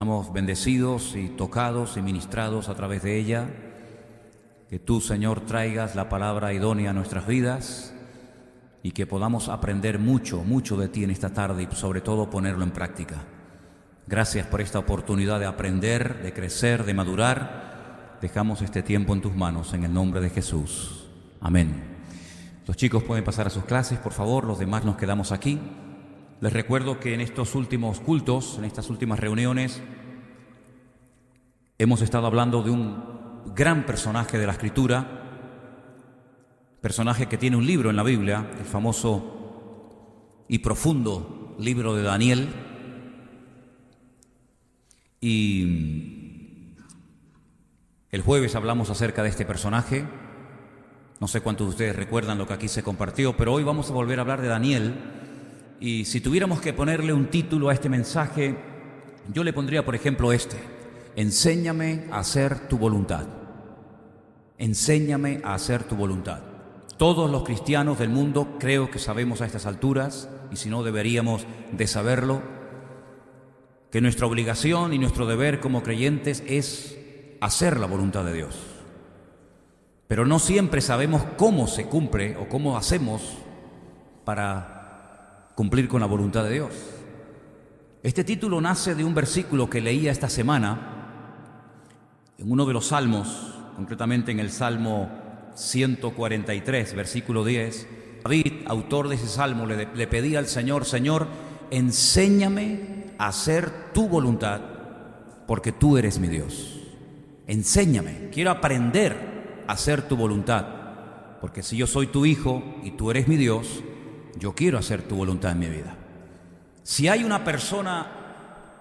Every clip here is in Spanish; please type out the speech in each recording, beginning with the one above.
Estamos bendecidos y tocados y ministrados a través de ella. Que tú, Señor, traigas la palabra idónea a nuestras vidas y que podamos aprender mucho de ti en esta tarde y sobre todo ponerlo en práctica. Gracias por esta oportunidad de aprender, de crecer, de madurar. Dejamos este tiempo en tus manos en el nombre de Jesús. Amén. Los chicos pueden pasar a sus clases, por favor. Los demás nos quedamos aquí. Les recuerdo que en estos últimos cultos, en estas últimas reuniones, hemos estado hablando de un gran personaje de la Escritura, personaje que tiene un libro en la Biblia, el famoso y profundo libro de Daniel. Y el jueves hablamos acerca de este personaje. No sé cuántos de ustedes recuerdan lo que aquí se compartió, pero hoy vamos a volver a hablar de Daniel. Y si tuviéramos que ponerle un título a este mensaje, yo le pondría, por ejemplo, Enséñame a hacer tu voluntad. Enséñame a hacer tu voluntad. Todos los cristianos del mundo creo que sabemos a estas alturas, y si no deberíamos de saberlo, que nuestra obligación y nuestro deber como creyentes es hacer la voluntad de Dios. Pero no siempre sabemos cómo se cumple o cómo hacemos para cumplir con la voluntad de Dios. Este título nace de un versículo que leía esta semana en uno de los salmos, concretamente en el Salmo 143, versículo 10. David, autor de ese salmo, le pedía al Señor: Señor, enséñame a hacer tu voluntad, porque tú eres mi Dios. Enséñame, quiero aprender a hacer tu voluntad, porque si yo soy tu hijo y tú eres mi Dios, yo quiero hacer tu voluntad en mi vida. Si hay una persona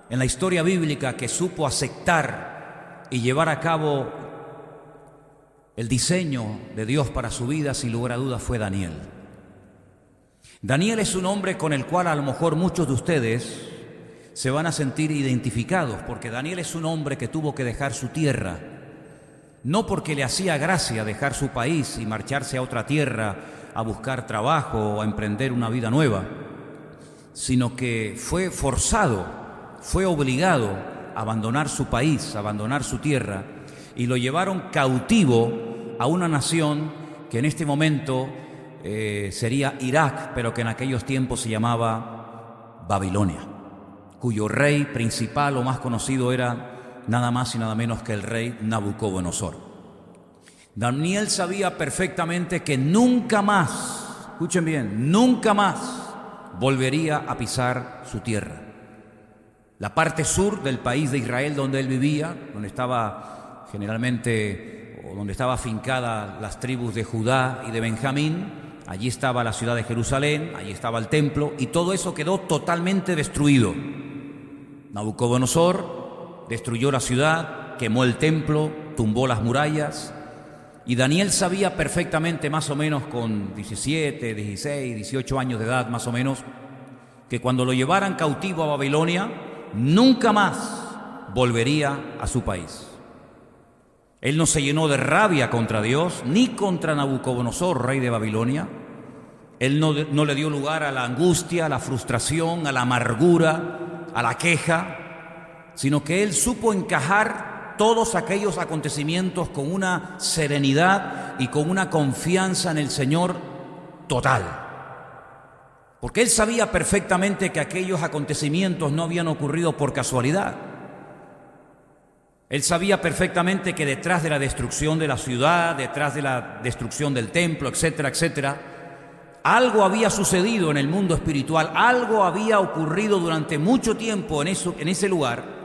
en la historia bíblica que supo aceptar y llevar a cabo el diseño de Dios para su vida, sin lugar a dudas fue Daniel. Daniel es un hombre con el cual a lo mejor muchos de ustedes se van a sentir identificados, porque Daniel es un hombre que tuvo que dejar su tierra, no porque le hacía gracia dejar su país y marcharse a otra tierra a buscar trabajo o a emprender una vida nueva, sino que fue forzado, fue obligado a abandonar su país, a abandonar su tierra, y lo llevaron cautivo a una nación que en este momento sería Irak, pero que en aquellos tiempos se llamaba Babilonia, cuyo rey principal o más conocido era nada más y nada menos que el rey Nabucodonosor. Daniel sabía perfectamente que nunca más, escuchen bien, nunca más volvería a pisar su tierra. La parte sur del país de Israel donde él vivía, donde estaba generalmente, o donde estaba afincada las tribus de Judá y de Benjamín, allí estaba la ciudad de Jerusalén, allí estaba el templo, y todo eso quedó totalmente destruido. Nabucodonosor destruyó la ciudad, quemó el templo, tumbó las murallas. Y Daniel sabía perfectamente, más o menos con 17, 16, 18 años de edad más o menos, que cuando lo llevaran cautivo a Babilonia, nunca más volvería a su país. Él no se llenó de rabia contra Dios, ni contra Nabucodonosor, rey de Babilonia. Él no le dio lugar a la angustia, a la frustración, a la amargura, a la queja, sino que él supo encajar todos aquellos acontecimientos con una serenidad y con una confianza en el Señor total. Porque él sabía perfectamente que aquellos acontecimientos no habían ocurrido por casualidad. Él sabía perfectamente que detrás de la destrucción de la ciudad, detrás de la destrucción del templo, etcétera, etcétera, algo había sucedido en el mundo espiritual, algo había ocurrido durante mucho tiempo en ese lugar,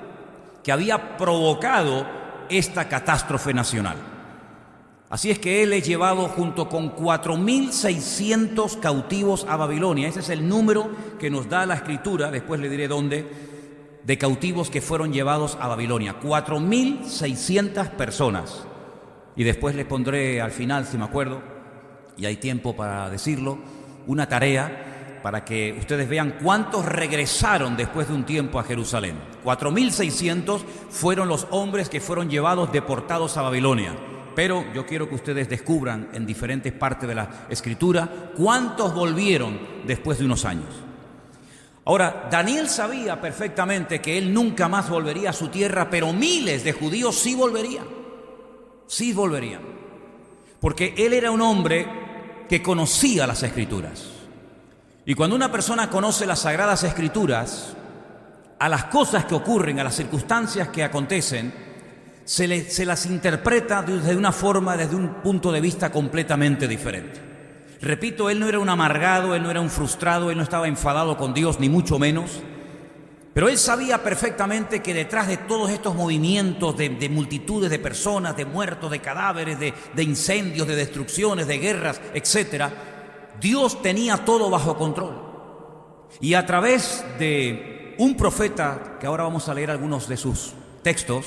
que había provocado esta catástrofe nacional. Así es que él es llevado junto con 4.600 cautivos a Babilonia. Ese es el número que nos da la Escritura, después le diré dónde, de cautivos que fueron llevados a Babilonia. 4.600 personas. Y después les pondré al final, si me acuerdo, y hay tiempo para decirlo, una tarea para que ustedes vean cuántos regresaron después de un tiempo a Jerusalén. 4.600 fueron los hombres que fueron llevados, deportados a Babilonia. Pero yo quiero que ustedes descubran en diferentes partes de la Escritura cuántos volvieron después de unos años. Ahora, Daniel sabía perfectamente que él nunca más volvería a su tierra, pero miles de judíos sí volverían. Sí volverían. Porque él era un hombre que conocía las Escrituras. Y cuando una persona conoce las Sagradas Escrituras, a las cosas que ocurren, a las circunstancias que acontecen, se las interpreta desde una forma, desde un punto de vista completamente diferente. Repito, él no era un amargado, él no era un frustrado, él no estaba enfadado con Dios, ni mucho menos. Pero él sabía perfectamente que detrás de todos estos movimientos de multitudes de personas, de muertos, de cadáveres, de incendios, de destrucciones, de guerras, etc., Dios tenía todo bajo control. Y a través de un profeta, que ahora vamos a leer algunos de sus textos,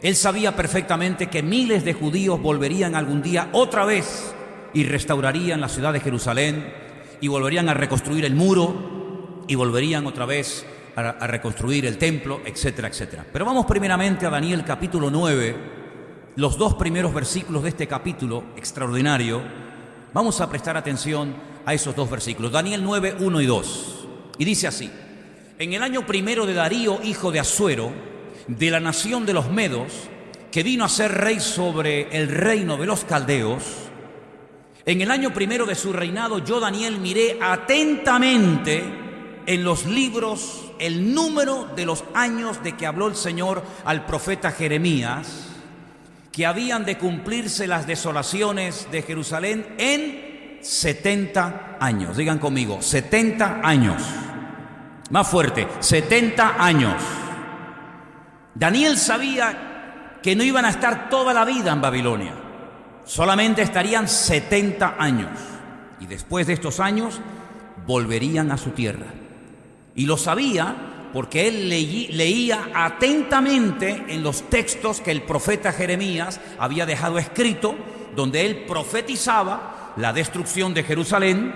él sabía perfectamente que miles de judíos volverían algún día otra vez y restaurarían la ciudad de Jerusalén, y volverían a reconstruir el muro, y volverían otra vez a reconstruir el templo, etcétera, etcétera. Pero vamos primeramente a Daniel capítulo 9, los 2 primeros versículos de este capítulo extraordinario. Vamos a prestar atención a esos 2 versículos. Daniel 9, 1 y 2. Y dice así: en el año primero de Darío, hijo de Asuero, de la nación de los Medos, que vino a ser rey sobre el reino de los caldeos, en el año primero de su reinado, yo, Daniel, miré atentamente en los libros el número de los años de que habló el Señor al profeta Jeremías, que habían de cumplirse las desolaciones de Jerusalén en 70 años. Digan conmigo, 70 años. Más fuerte, 70 años. Daniel sabía que no iban a estar toda la vida en Babilonia. Solamente estarían 70 años. Y después de estos años, volverían a su tierra. Y lo sabía porque él leía atentamente en los textos que el profeta Jeremías había dejado escrito, donde él profetizaba la destrucción de Jerusalén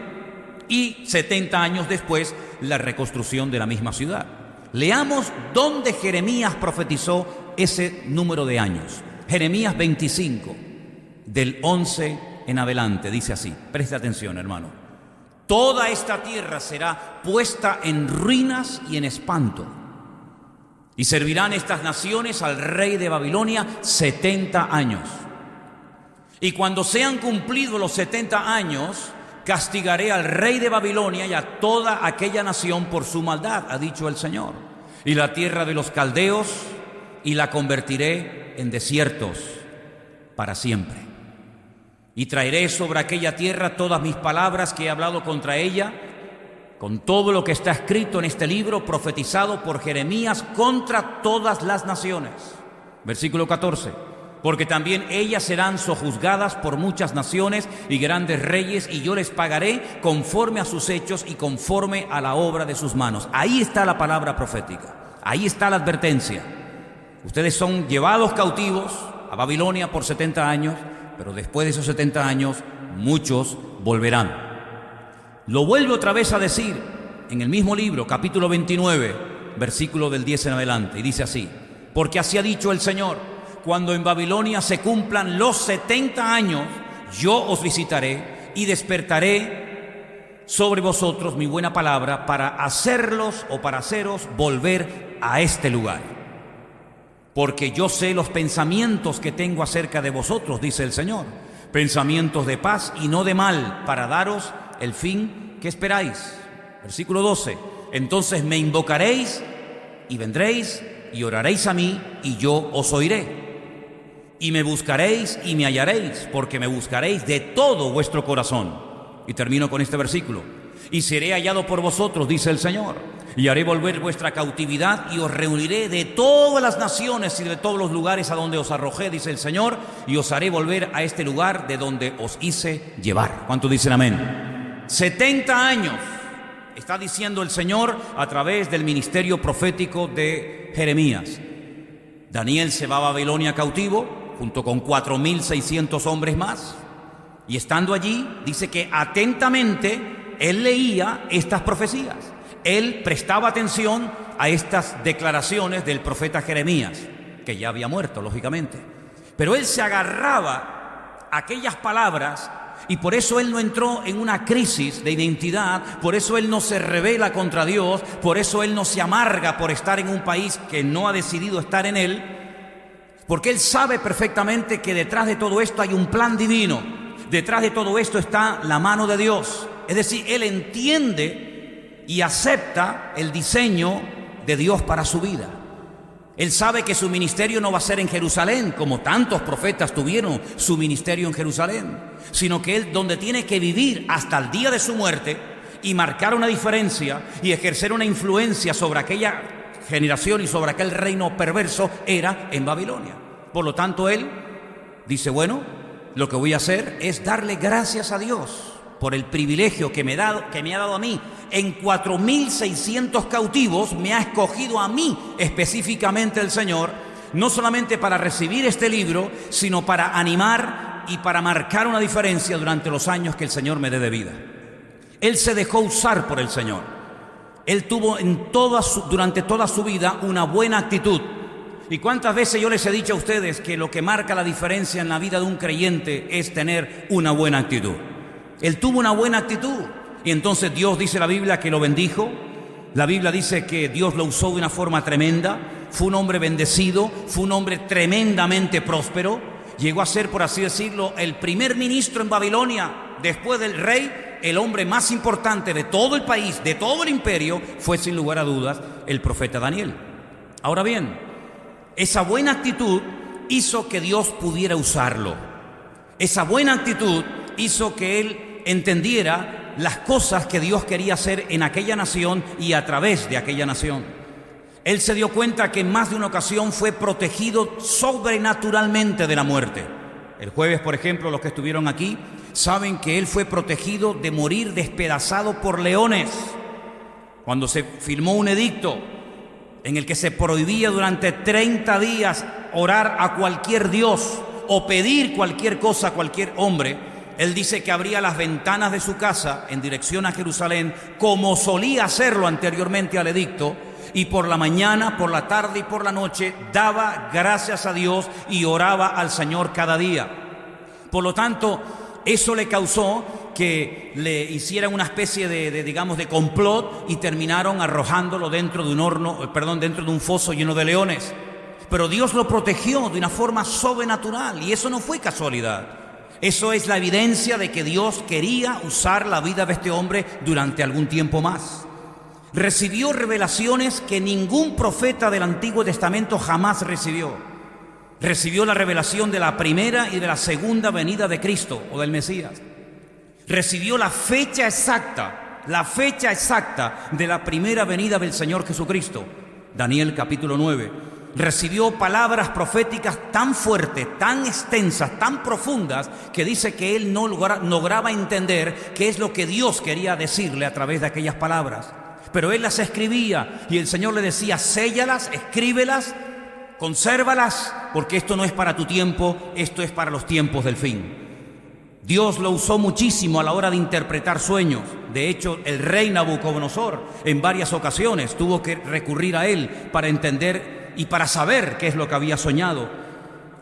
y 70 años después la reconstrucción de la misma ciudad. Leamos dónde Jeremías profetizó ese número de años. Jeremías 25, del 11 en adelante, dice así. Preste atención, hermano. Toda esta tierra será puesta en ruinas y en espanto, y servirán estas naciones al rey de Babilonia 70 años. Y cuando sean cumplidos los 70 años, castigaré al rey de Babilonia y a toda aquella nación por su maldad, ha dicho el Señor, y la tierra de los caldeos, y la convertiré en desiertos para siempre. Y traeré sobre aquella tierra todas mis palabras que he hablado contra ella, con todo lo que está escrito en este libro profetizado por Jeremías contra todas las naciones. Versículo 14. Porque también ellas serán sojuzgadas por muchas naciones y grandes reyes, y yo les pagaré conforme a sus hechos y conforme a la obra de sus manos. Ahí está la palabra profética, ahí está la advertencia. Ustedes son llevados cautivos a Babilonia por 70 años, pero después de esos 70 años, muchos volverán. Lo vuelve otra vez a decir en el mismo libro, capítulo 29, versículo del 10 en adelante, y dice así: porque así ha dicho el Señor, cuando en Babilonia se cumplan los 70 años, yo os visitaré y despertaré sobre vosotros mi buena palabra para hacerlos o para haceros volver a este lugar. Porque yo sé los pensamientos que tengo acerca de vosotros, dice el Señor, pensamientos de paz y no de mal, para daros el fin que esperáis. Versículo 12. Entonces me invocaréis y vendréis y oraréis a mí, y yo os oiré. Y me buscaréis y me hallaréis, porque me buscaréis de todo vuestro corazón. Y termino con este versículo: y seré hallado por vosotros, dice el Señor, y haré volver vuestra cautividad, y os reuniré de todas las naciones y de todos los lugares a donde os arrojé, dice el Señor, y os haré volver a este lugar de donde os hice llevar. ¿Cuántos dicen amén? 70 años está diciendo el Señor a través del ministerio profético de Jeremías. Daniel se va a Babilonia cautivo junto con 4.600 hombres más, y estando allí dice que atentamente él leía estas profecías. Él prestaba atención a estas declaraciones del profeta Jeremías, que ya había muerto, lógicamente. Pero él se agarraba a aquellas palabras Y por eso él no entró en una crisis de identidad, por eso él no se rebela contra Dios, por eso él no se amarga por estar en un país que no ha decidido estar en él, porque él sabe perfectamente que detrás de todo esto hay un plan divino, detrás de todo esto está la mano de Dios. Es decir, él entiende y acepta el diseño de Dios para su vida. Él sabe que su ministerio no va a ser en Jerusalén, como tantos profetas tuvieron su ministerio en Jerusalén, sino que él donde tiene que vivir hasta el día de su muerte y marcar una diferencia y ejercer una influencia sobre aquella generación y sobre aquel reino perverso era en Babilonia. Por lo tanto, él dice, bueno, lo que voy a hacer es darle gracias a Dios por el privilegio que me ha dado a mí. En 4.600 cautivos me ha escogido a mí específicamente el Señor, no solamente para recibir este libro, sino para animar y para marcar una diferencia durante los años que el Señor me dé de vida. Él se dejó usar por el Señor. Él tuvo durante toda su vida una buena actitud. ¿Y cuántas veces yo les he dicho a ustedes que lo que marca la diferencia en la vida de un creyente es tener una buena actitud? Él tuvo una buena actitud. Y entonces Dios, dice la Biblia, que lo bendijo. La Biblia dice que Dios lo usó de una forma tremenda. Fue un hombre bendecido, fue un hombre tremendamente próspero. Llegó a ser, por así decirlo, el primer ministro en Babilonia. Después del rey, el hombre más importante de todo el país, de todo el imperio, fue sin lugar a dudas el profeta Daniel. Ahora bien, esa buena actitud hizo que Dios pudiera usarlo. Esa buena actitud hizo que él entendiera las cosas que Dios quería hacer en aquella nación y a través de aquella nación. Él se dio cuenta que en más de una ocasión fue protegido sobrenaturalmente de la muerte. El jueves, por ejemplo, los que estuvieron aquí saben que él fue protegido de morir despedazado por leones. Cuando se firmó un edicto en el que se prohibía durante 30 días orar a cualquier dios o pedir cualquier cosa a cualquier hombre, él dice que abría las ventanas de su casa en dirección a Jerusalén, como solía hacerlo anteriormente al edicto, y por la mañana, por la tarde y por la noche daba gracias a Dios y oraba al Señor cada día. Por lo tanto, eso le causó que le hicieran una especie de complot y terminaron arrojándolo dentro de dentro de un foso lleno de leones. Pero Dios lo protegió de una forma sobrenatural y eso no fue casualidad. Eso es la evidencia de que Dios quería usar la vida de este hombre durante algún tiempo más. Recibió revelaciones que ningún profeta del Antiguo Testamento jamás recibió. Recibió la revelación de la primera y de la segunda venida de Cristo o del Mesías. Recibió la fecha exacta de la primera venida del Señor Jesucristo. Daniel capítulo 9. Recibió palabras proféticas tan fuertes, tan extensas, tan profundas, que dice que él no lograba entender qué es lo que Dios quería decirle a través de aquellas palabras. Pero él las escribía y el Señor le decía, séllalas, escríbelas, consérvalas, porque esto no es para tu tiempo, esto es para los tiempos del fin. Dios lo usó muchísimo a la hora de interpretar sueños. De hecho, el rey Nabucodonosor en varias ocasiones tuvo que recurrir a él para entender y para saber qué es lo que había soñado.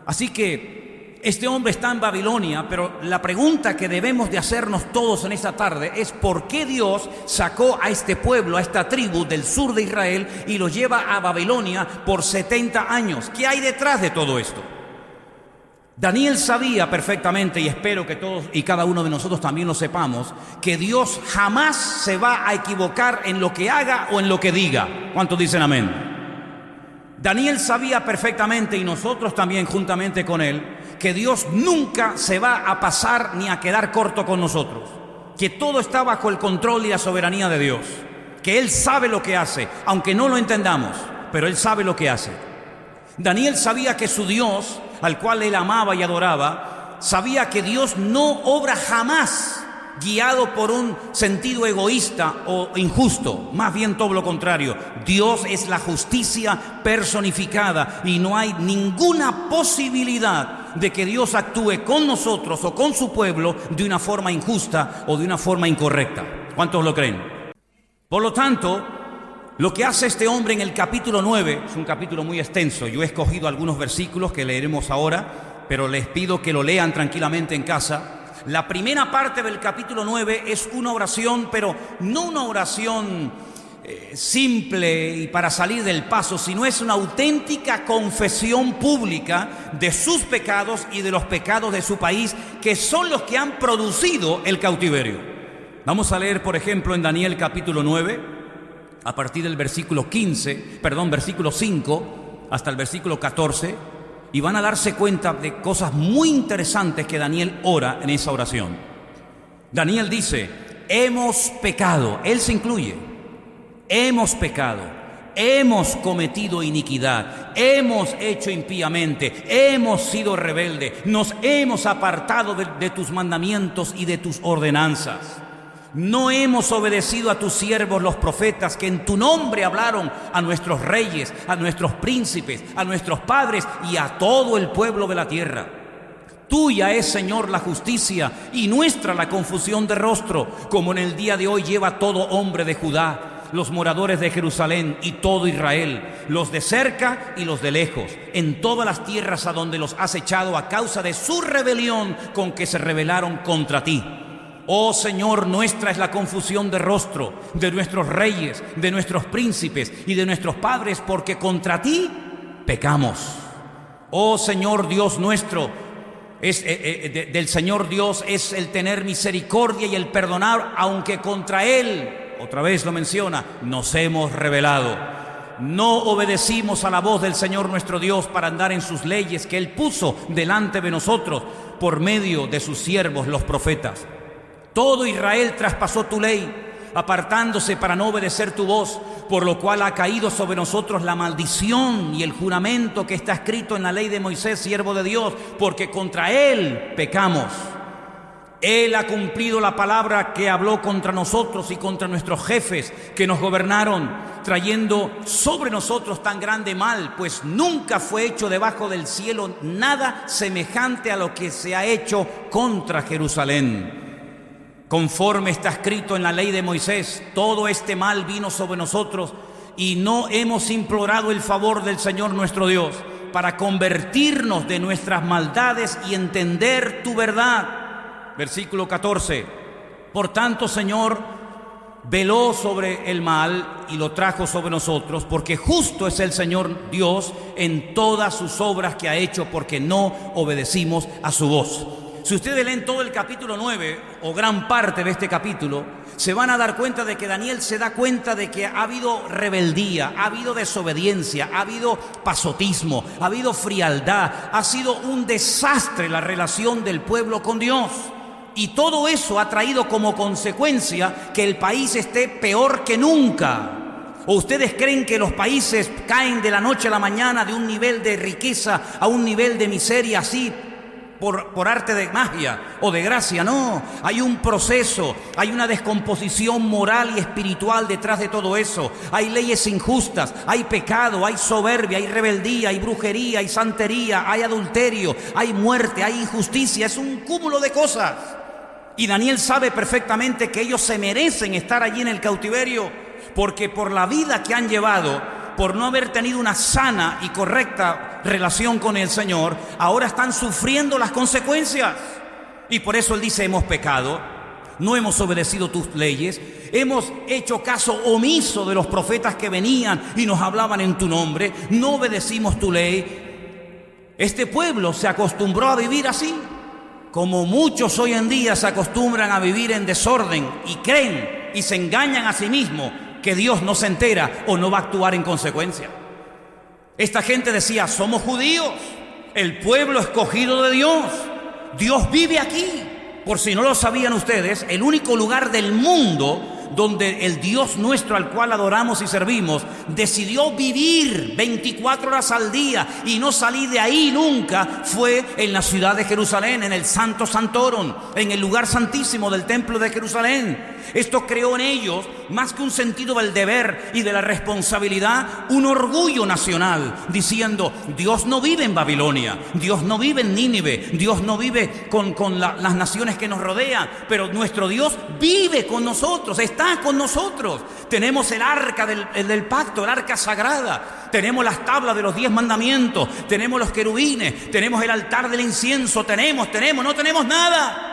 Así que este hombre está en Babilonia, pero la pregunta que debemos de hacernos todos en esta tarde es ¿por qué Dios sacó a este pueblo, a esta tribu del sur de Israel y lo lleva a Babilonia por 70 años? ¿Qué hay detrás de todo esto? Daniel sabía perfectamente, y espero que todos y cada uno de nosotros también lo sepamos, que Dios jamás se va a equivocar en lo que haga o en lo que diga. ¿Cuántos dicen amén? Daniel sabía perfectamente, y nosotros también juntamente con él, que Dios nunca se va a pasar ni a quedar corto con nosotros, que todo está bajo el control y la soberanía de Dios, que Él sabe lo que hace, aunque no lo entendamos, pero Él sabe lo que hace. Daniel sabía que su Dios, al cual él amaba y adoraba, sabía que Dios no obra jamás guiado por un sentido egoísta o injusto, más bien todo lo contrario. Dios es la justicia personificada y no hay ninguna posibilidad de que Dios actúe con nosotros o con su pueblo de una forma injusta o de una forma incorrecta. ¿Cuántos lo creen? Por lo tanto, lo que hace este hombre en el capítulo 9, es un capítulo muy extenso, yo he escogido algunos versículos que leeremos ahora, pero les pido que lo lean tranquilamente en casa. La primera parte del capítulo 9 es una oración, pero no una oración simple y para salir del paso, sino es una auténtica confesión pública de sus pecados y de los pecados de su país, que son los que han producido el cautiverio. Vamos a leer, por ejemplo, en Daniel capítulo 9, a partir del versículo 5 hasta el versículo 14, y van a darse cuenta de cosas muy interesantes que Daniel ora en esa oración. Daniel dice: hemos pecado, él se incluye. Hemos pecado, hemos cometido iniquidad, hemos hecho impíamente, hemos sido rebeldes, nos hemos apartado de tus mandamientos y de tus ordenanzas. No hemos obedecido a tus siervos los profetas, que en tu nombre hablaron a nuestros reyes, a nuestros príncipes, a nuestros padres y a todo el pueblo de la tierra. Tuya es, Señor, la justicia, y nuestra la confusión de rostro, como en el día de hoy lleva todo hombre de Judá, los moradores de Jerusalén y todo Israel, los de cerca y los de lejos, en todas las tierras a donde los has echado a causa de su rebelión con que se rebelaron contra ti. Oh Señor, nuestra es la confusión de rostro de nuestros reyes, de nuestros príncipes y de nuestros padres, porque contra ti pecamos. Oh Señor Dios nuestro, del Señor Dios es el tener misericordia y el perdonar, aunque contra Él, otra vez lo menciona, nos hemos rebelado. No obedecimos a la voz del Señor nuestro Dios para andar en sus leyes que Él puso delante de nosotros por medio de sus siervos los profetas. Todo Israel traspasó tu ley, apartándose para no obedecer tu voz, por lo cual ha caído sobre nosotros la maldición y el juramento que está escrito en la ley de Moisés, siervo de Dios, porque contra Él pecamos. Él ha cumplido la palabra que habló contra nosotros y contra nuestros jefes que nos gobernaron, trayendo sobre nosotros tan grande mal, pues nunca fue hecho debajo del cielo nada semejante a lo que se ha hecho contra Jerusalén. Conforme está escrito en la ley de Moisés, todo este mal vino sobre nosotros y no hemos implorado el favor del Señor nuestro Dios para convertirnos de nuestras maldades y entender tu verdad. Versículo 14. Por tanto, Señor, veló sobre el mal y lo trajo sobre nosotros, porque justo es el Señor Dios en todas sus obras que ha hecho, porque no obedecimos a su voz. Si ustedes leen todo el capítulo 9, o gran parte de este capítulo, se van a dar cuenta de que Daniel se da cuenta de que ha habido rebeldía, ha habido desobediencia, ha habido pasotismo, ha habido frialdad, ha sido un desastre la relación del pueblo con Dios. Y todo eso ha traído como consecuencia que el país esté peor que nunca. ¿O ustedes creen que los países caen de la noche a la mañana de un nivel de riqueza a un nivel de miseria así por arte de magia o de gracia? No, hay un proceso, hay una descomposición moral y espiritual detrás de todo eso. Hay leyes injustas, hay pecado, hay soberbia, hay rebeldía, hay brujería, hay santería, hay adulterio, hay muerte, hay injusticia. Es un cúmulo de cosas. Y Daniel sabe perfectamente que ellos se merecen estar allí en el cautiverio, porque por la vida que han llevado, por no haber tenido una sana y correcta relación con el Señor, ahora están sufriendo las consecuencias. Y por eso Él dice: hemos pecado, no hemos obedecido tus leyes, hemos hecho caso omiso de los profetas que venían y nos hablaban en tu nombre, no obedecimos tu ley. Este pueblo se acostumbró a vivir así, como muchos hoy en día se acostumbran a vivir en desorden y creen y se engañan a sí mismos que Dios no se entera o no va a actuar en consecuencia. Esta gente decía: somos judíos, el pueblo escogido de Dios, Dios vive aquí. Por si no lo sabían ustedes, el único lugar del mundo donde el Dios nuestro, al cual adoramos y servimos, decidió vivir 24 horas al día y no salir de ahí nunca, fue en la ciudad de Jerusalén, en el Santo Santorum, en el lugar santísimo del templo de Jerusalén. Esto creó en ellos, más que un sentido del deber y de la responsabilidad, un orgullo nacional, diciendo: Dios no vive en Babilonia, Dios no vive en Nínive, Dios no vive con las naciones que nos rodean, pero nuestro Dios vive con nosotros, está con nosotros. Tenemos el arca del pacto, el arca sagrada, tenemos las tablas de los 10 mandamientos, tenemos los querubines, tenemos el altar del incienso, no tenemos nada.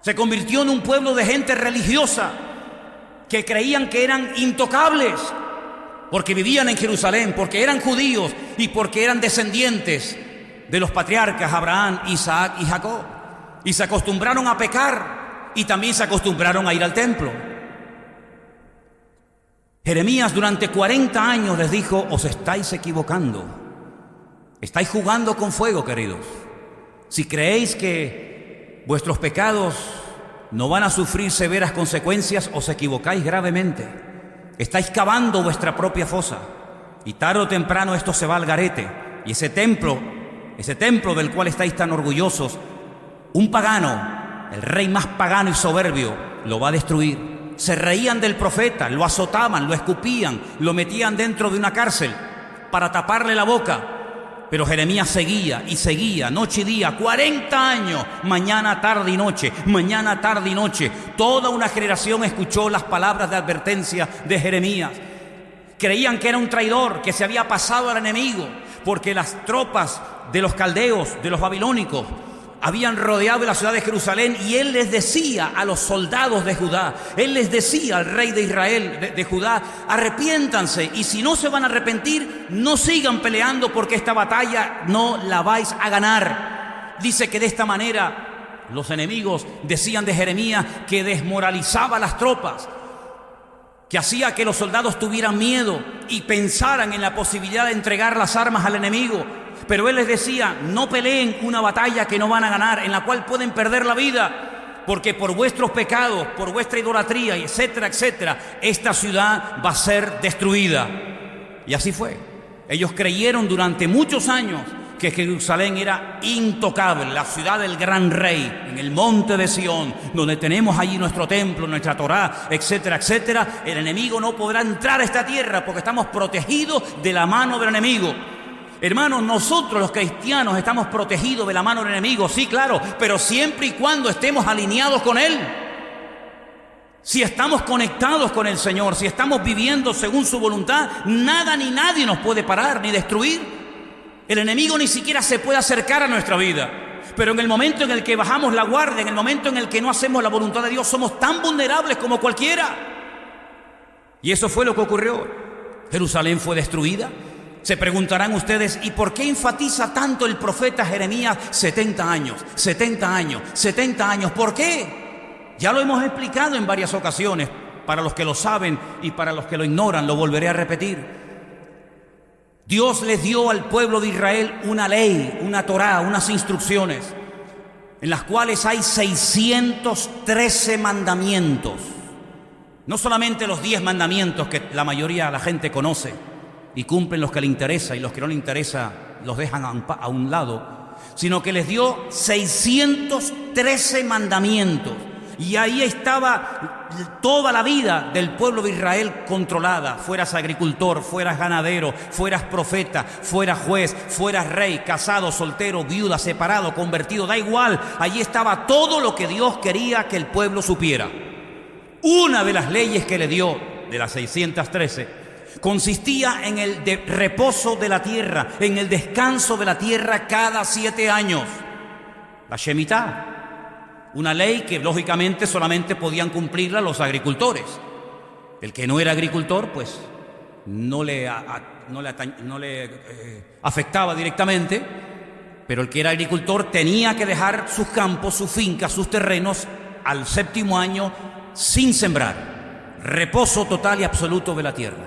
Se convirtió en un pueblo de gente religiosa que creían que eran intocables porque vivían en Jerusalén, porque eran judíos y porque eran descendientes de los patriarcas Abraham, Isaac y Jacob. Y se acostumbraron a pecar y también se acostumbraron a ir al templo. Jeremías durante 40 años les dijo: os estáis equivocando, estáis jugando con fuego, queridos. Si creéis que vuestros pecados no van a sufrir severas consecuencias, os equivocáis gravemente. Estáis cavando vuestra propia fosa y tarde o temprano esto se va al garete. Y ese templo del cual estáis tan orgullosos, un pagano, el rey más pagano y soberbio, lo va a destruir. Se reían del profeta, lo azotaban, lo escupían, lo metían dentro de una cárcel para taparle la boca. Pero Jeremías seguía y seguía, noche y día, 40 años, mañana, tarde y noche, mañana, tarde y noche. Toda una generación escuchó las palabras de advertencia de Jeremías. Creían que era un traidor, que se había pasado al enemigo, porque las tropas de los caldeos, de los babilónicos, habían rodeado la ciudad de Jerusalén, y él les decía a los soldados de Judá, él les decía al rey de Israel, de Judá: arrepiéntanse, y si no se van a arrepentir, no sigan peleando, porque esta batalla no la vais a ganar. Dice que de esta manera los enemigos decían de Jeremías que desmoralizaba a las tropas, que hacía que los soldados tuvieran miedo y pensaran en la posibilidad de entregar las armas al enemigo. Pero él les decía: no peleen una batalla que no van a ganar, en la cual pueden perder la vida, porque por vuestros pecados, por vuestra idolatría, etcétera, etcétera, esta ciudad va a ser destruida. Y así fue. Ellos creyeron durante muchos años que Jerusalén era intocable, la ciudad del gran rey, en el monte de Sión, donde tenemos allí nuestro templo, nuestra Torá, etcétera, etcétera. El enemigo no podrá entrar a esta tierra porque estamos protegidos de la mano del enemigo. Hermanos, nosotros los cristianos estamos protegidos de la mano del enemigo, sí, claro, pero siempre y cuando estemos alineados con Él. Si estamos conectados con el Señor, si estamos viviendo según su voluntad, nada ni nadie nos puede parar ni destruir. El enemigo ni siquiera se puede acercar a nuestra vida. Pero en el momento en el que bajamos la guardia, en el momento en el que no hacemos la voluntad de Dios, somos tan vulnerables como cualquiera. Y eso fue lo que ocurrió. Jerusalén fue destruida. Se preguntarán ustedes: ¿y por qué enfatiza tanto el profeta Jeremías 70 años, 70 años, 70 años? ¿Por qué? Ya lo hemos explicado en varias ocasiones. Para los que lo saben y para los que lo ignoran, lo volveré a repetir. Dios les dio al pueblo de Israel una ley, una Torá, unas instrucciones, en las cuales hay 613 mandamientos. No solamente los 10 mandamientos que la mayoría de la gente conoce y cumplen los que le interesa, y los que no le interesa los dejan a un lado, sino que les dio 613 mandamientos. Y ahí estaba toda la vida del pueblo de Israel controlada. Fueras agricultor, fueras ganadero, fueras profeta, fueras juez, fueras rey, casado, soltero, viuda, separado, convertido, da igual. Allí estaba todo lo que Dios quería que el pueblo supiera. Una de las leyes que le dio, de las 613, consistía en el reposo de la tierra, en el descanso de la tierra cada 7 años. La Shemitah. Una ley que lógicamente solamente podían cumplirla los agricultores. El que no era agricultor, pues no le afectaba directamente, pero el que era agricultor tenía que dejar sus campos, sus fincas, sus terrenos al 7º año sin sembrar. Reposo total y absoluto de la tierra.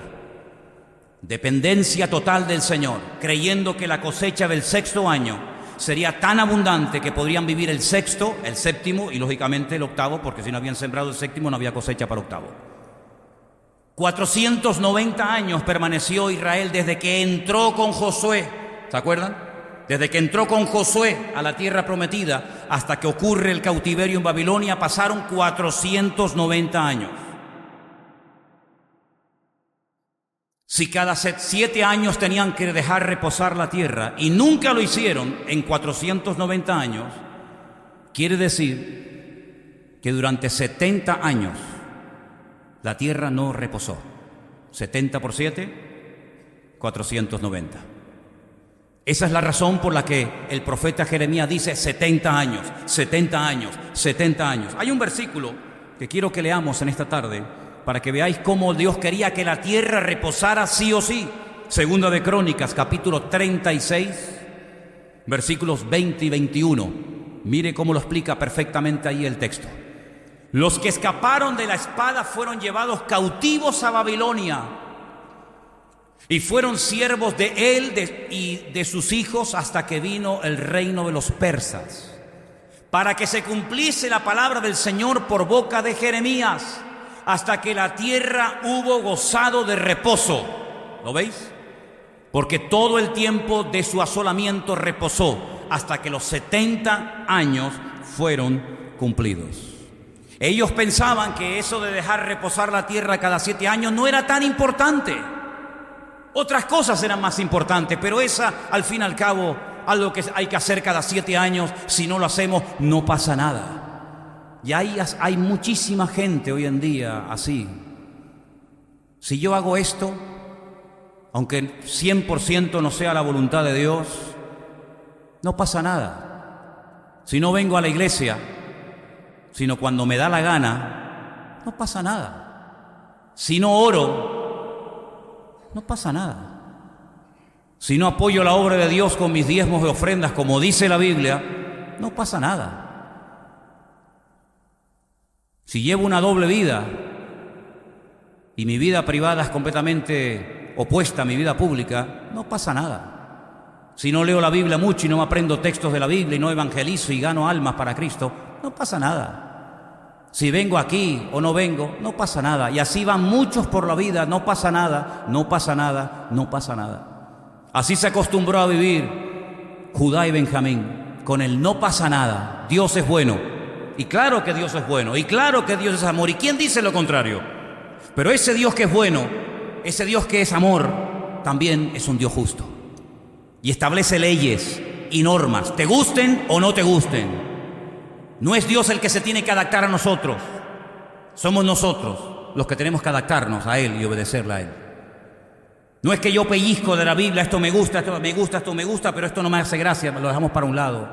Dependencia total del Señor, creyendo que la cosecha del 6º año sería tan abundante que podrían vivir el 6º, el 7º y lógicamente el 8º, porque si no habían sembrado el 7º no había cosecha para el 8º. 490 años permaneció Israel desde que entró con Josué, ¿se acuerdan? Desde que entró con Josué a la tierra prometida hasta que ocurre el cautiverio en Babilonia, pasaron 490 años. Si cada 7 años tenían que dejar reposar la tierra y nunca lo hicieron en 490 años, quiere decir que durante 70 años la tierra no reposó. 70 por 7, 490. Esa es la razón por la que el profeta Jeremías dice 70 años, 70 años, 70 años. Hay un versículo que quiero que leamos en esta tarde para que veáis cómo Dios quería que la tierra reposara sí o sí. Segunda de Crónicas, capítulo 36, versículos 20 y 21. Mire cómo lo explica perfectamente ahí el texto. Los que escaparon de la espada fueron llevados cautivos a Babilonia y fueron siervos de él y de sus hijos hasta que vino el reino de los persas, para que se cumpliese la palabra del Señor por boca de Jeremías, hasta que la tierra hubo gozado de reposo. ¿Lo veis? Porque todo el tiempo de su asolamiento reposó, hasta que los 70 años fueron cumplidos. Ellos pensaban que eso de dejar reposar la tierra cada 7 años no era tan importante. Otras cosas eran más importantes, pero esa, al fin y al cabo, algo que hay que hacer cada 7 años, si no lo hacemos, no pasa nada. Y hay muchísima gente hoy en día así. Si yo hago esto, aunque 100% no sea la voluntad de Dios, no pasa nada. Si no vengo a la iglesia, sino cuando me da la gana, no pasa nada. Si no oro, no pasa nada. Si no apoyo la obra de Dios con mis diezmos y ofrendas, como dice la Biblia, no pasa nada. Si llevo una doble vida y mi vida privada es completamente opuesta a mi vida pública, no pasa nada. Si no leo la Biblia mucho y no aprendo textos de la Biblia y no evangelizo y gano almas para Cristo, no pasa nada. Si vengo aquí o no vengo, no pasa nada. Y así van muchos por la vida, no pasa nada, no pasa nada, no pasa nada. Así se acostumbró a vivir Judá y Benjamín, con el no pasa nada. Dios es bueno. Y claro que Dios es bueno. Y claro que Dios es amor. ¿Y quién dice lo contrario? Pero ese Dios que es bueno, ese Dios que es amor, también es un Dios justo. Y establece leyes y normas, te gusten o no te gusten. No es Dios el que se tiene que adaptar a nosotros. Somos nosotros los que tenemos que adaptarnos a Él y obedecerle a Él. No es que yo pellizco de la Biblia, esto me gusta, esto me gusta, esto me gusta, pero esto no me hace gracia, lo dejamos para un lado.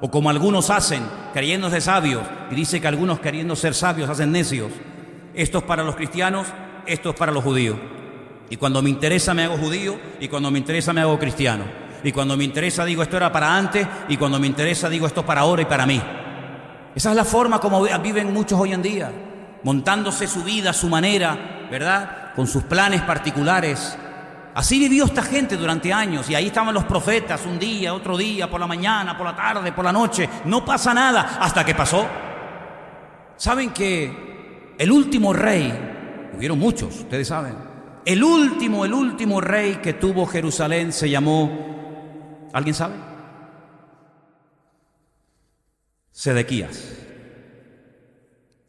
O como algunos hacen, creyéndose sabios, y dice que algunos queriendo ser sabios hacen necios. Esto es para los cristianos, esto es para los judíos. Y cuando me interesa me hago judío, y cuando me interesa me hago cristiano. Y cuando me interesa digo esto era para antes, y cuando me interesa digo esto es para ahora y para mí. Esa es la forma como viven muchos hoy en día, montándose su vida, su manera, ¿verdad? Con sus planes particulares. Así vivió esta gente durante años, y ahí estaban los profetas, un día, otro día, por la mañana, por la tarde, por la noche. No pasa nada, hasta que pasó. ¿Saben que el último rey, hubieron muchos, ustedes saben, el último rey que tuvo Jerusalén se llamó, ¿alguien sabe? Sedequías.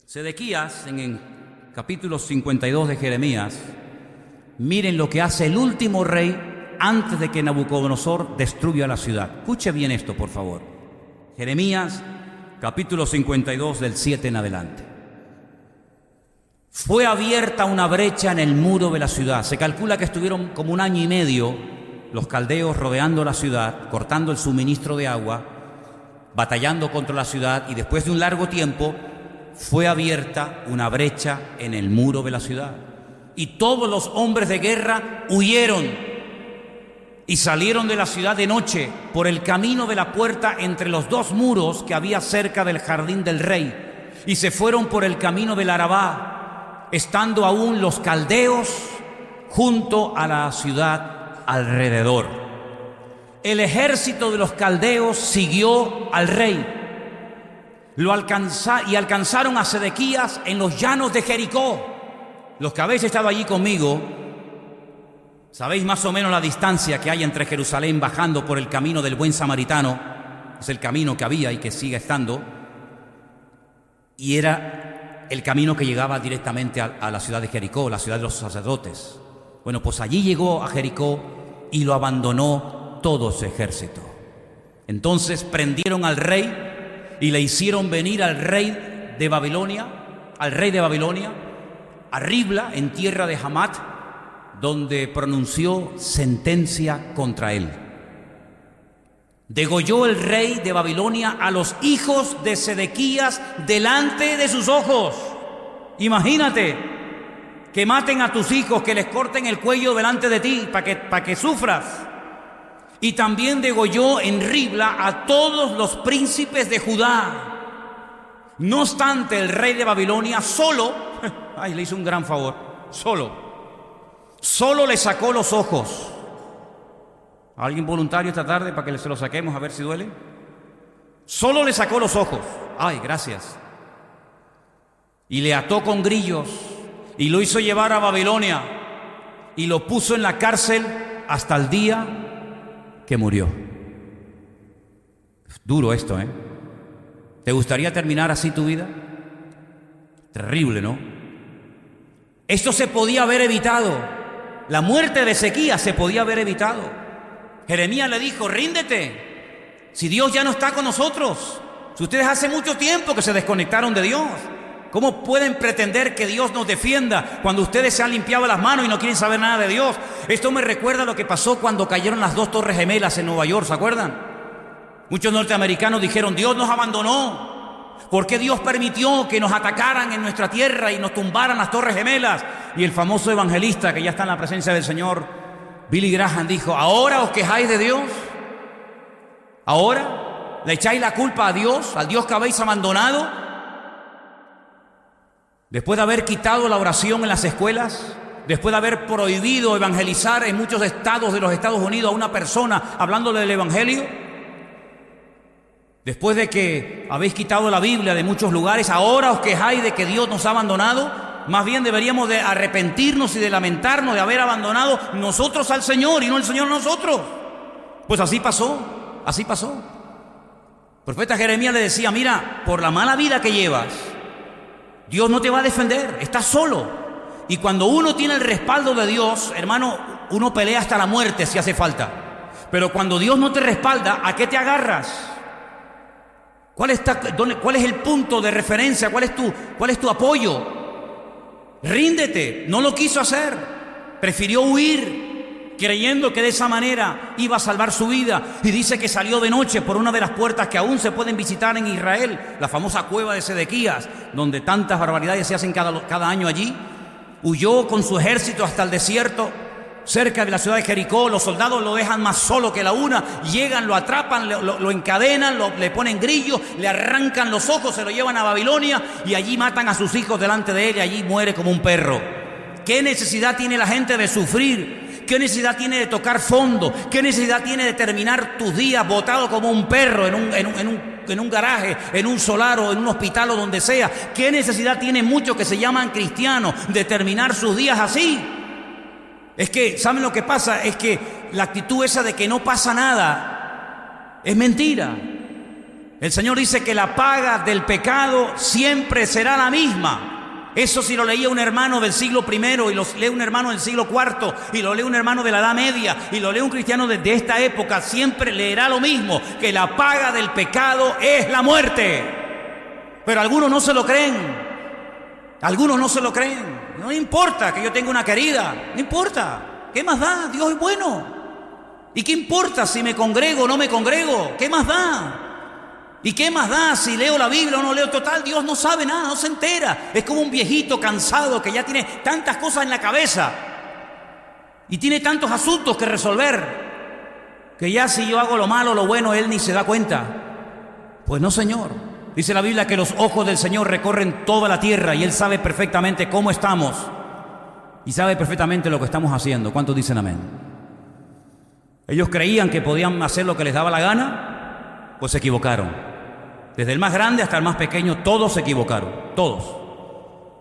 Sedequías, en el capítulo 52 de Jeremías, miren lo que hace el último rey antes de que Nabucodonosor destruya la ciudad. Escuche bien esto, por favor. Jeremías, capítulo 52, del 7 en adelante. Fue abierta una brecha en el muro de la ciudad. Se calcula que estuvieron como 1 año y medio los caldeos rodeando la ciudad, cortando el suministro de agua, batallando contra la ciudad, y después de un largo tiempo fue abierta una brecha en el muro de la ciudad. Y todos los hombres de guerra huyeron y salieron de la ciudad de noche por el camino de la puerta entre los 2 muros que había cerca del jardín del rey, y se fueron por el camino del Arabá, estando aún los caldeos junto a la ciudad alrededor. El ejército de los caldeos siguió al rey. Alcanzaron a Sedequías en los llanos de Jericó. Los que habéis estado allí conmigo, sabéis más o menos la distancia que hay entre Jerusalén bajando por el camino del buen samaritano. Es el camino que había y que sigue estando. Y era el camino que llegaba directamente a la ciudad de Jericó, la ciudad de los sacerdotes. Bueno, pues allí llegó a Jericó y lo abandonó todo su ejército. Entonces prendieron al rey y le hicieron venir al rey de Babilonia, a Ribla, en tierra de Hamat, donde pronunció sentencia contra él. Degolló el rey de Babilonia a los hijos de Sedequías delante de sus ojos. Imagínate que maten a tus hijos, que les corten el cuello delante de ti para que sufras. Y también degolló en Ribla a todos los príncipes de Judá. No obstante, el rey de Babilonia le hizo un gran favor, solo le sacó los ojos. ¿Alguien voluntario esta tarde para que se los saquemos a ver si duele? Solo le sacó los ojos. Ay, gracias. Y le ató con grillos y lo hizo llevar a Babilonia y lo puso en la cárcel hasta el día que murió. Duro esto, ¿eh? ¿Te gustaría terminar así tu vida? Terrible, ¿no? Esto se podía haber evitado. La muerte de Ezequías se podía haber evitado. Jeremías le dijo: ríndete, si Dios ya no está con nosotros. Si ustedes hace mucho tiempo que se desconectaron de Dios, ¿cómo pueden pretender que Dios nos defienda cuando ustedes se han limpiado las manos y no quieren saber nada de Dios? Esto me recuerda a lo que pasó cuando cayeron las 2 torres gemelas en Nueva York, ¿se acuerdan? Muchos norteamericanos dijeron: Dios nos abandonó. ¿Por qué Dios permitió que nos atacaran en nuestra tierra y nos tumbaran las torres gemelas? Y el famoso evangelista, que ya está en la presencia del Señor, Billy Graham, dijo: ¿ahora os quejáis de Dios? ¿Ahora le echáis la culpa a Dios, al Dios que habéis abandonado? Después de haber quitado la oración en las escuelas, después de haber prohibido evangelizar en muchos estados de los Estados Unidos a una persona hablándole del evangelio, después de que habéis quitado la Biblia de muchos lugares, ¿ahora os quejáis de que Dios nos ha abandonado? Más bien deberíamos de arrepentirnos y de lamentarnos de haber abandonado nosotros al Señor y no el Señor a nosotros. Pues así pasó, así pasó. El profeta Jeremías le decía: mira, por la mala vida que llevas, Dios no te va a defender, estás solo. Y cuando uno tiene el respaldo de Dios, hermano, uno pelea hasta la muerte si hace falta. Pero cuando Dios no te respalda, ¿a qué te agarras? ¿Cuál es el punto de referencia? ¿Cuál es tu apoyo? Ríndete. No lo quiso hacer. Prefirió huir, creyendo que de esa manera iba a salvar su vida. Y dice que salió de noche por una de las puertas que aún se pueden visitar en Israel, la famosa cueva de Sedequías, donde tantas barbaridades se hacen cada año allí. Huyó con su ejército hasta el desierto, cerca de la ciudad de Jericó. Los soldados lo dejan más solo que la una. Llegan, lo atrapan, lo encadenan, le ponen grillos, le arrancan los ojos, se lo llevan a Babilonia y allí matan a sus hijos delante de él y allí muere como un perro. ¿Qué necesidad tiene la gente de sufrir? ¿Qué necesidad tiene de tocar fondo? ¿Qué necesidad tiene de terminar tus días botado como un perro en un garaje, en un solar o en un hospital o donde sea? ¿Qué necesidad tiene muchos que se llaman cristianos de terminar sus días así? Es que, ¿saben lo que pasa? Es que la actitud esa de que no pasa nada es mentira. El Señor dice que la paga del pecado siempre será la misma. Eso si lo leía un hermano del siglo I y lo lee un hermano del siglo IV y lo lee un hermano de la Edad Media y lo lee un cristiano de esta época, siempre leerá lo mismo, que la paga del pecado es la muerte. Pero algunos no se lo creen. Algunos no se lo creen. No importa que yo tenga una querida, no importa. ¿Qué más da? Dios es bueno. ¿Y qué importa si me congrego o no me congrego? ¿Qué más da? ¿Y qué más da si leo la Biblia o no leo? Total, Dios no sabe nada, no se entera. Es como un viejito cansado que ya tiene tantas cosas en la cabeza y tiene tantos asuntos que resolver, que ya si yo hago lo malo o lo bueno, Él ni se da cuenta. Pues no, Señor. Dice la Biblia que los ojos del Señor recorren toda la tierra y Él sabe perfectamente cómo estamos y sabe perfectamente lo que estamos haciendo. ¿Cuántos dicen amén? Ellos creían que podían hacer lo que les daba la gana, pues se equivocaron. Desde el más grande hasta el más pequeño, todos se equivocaron, todos.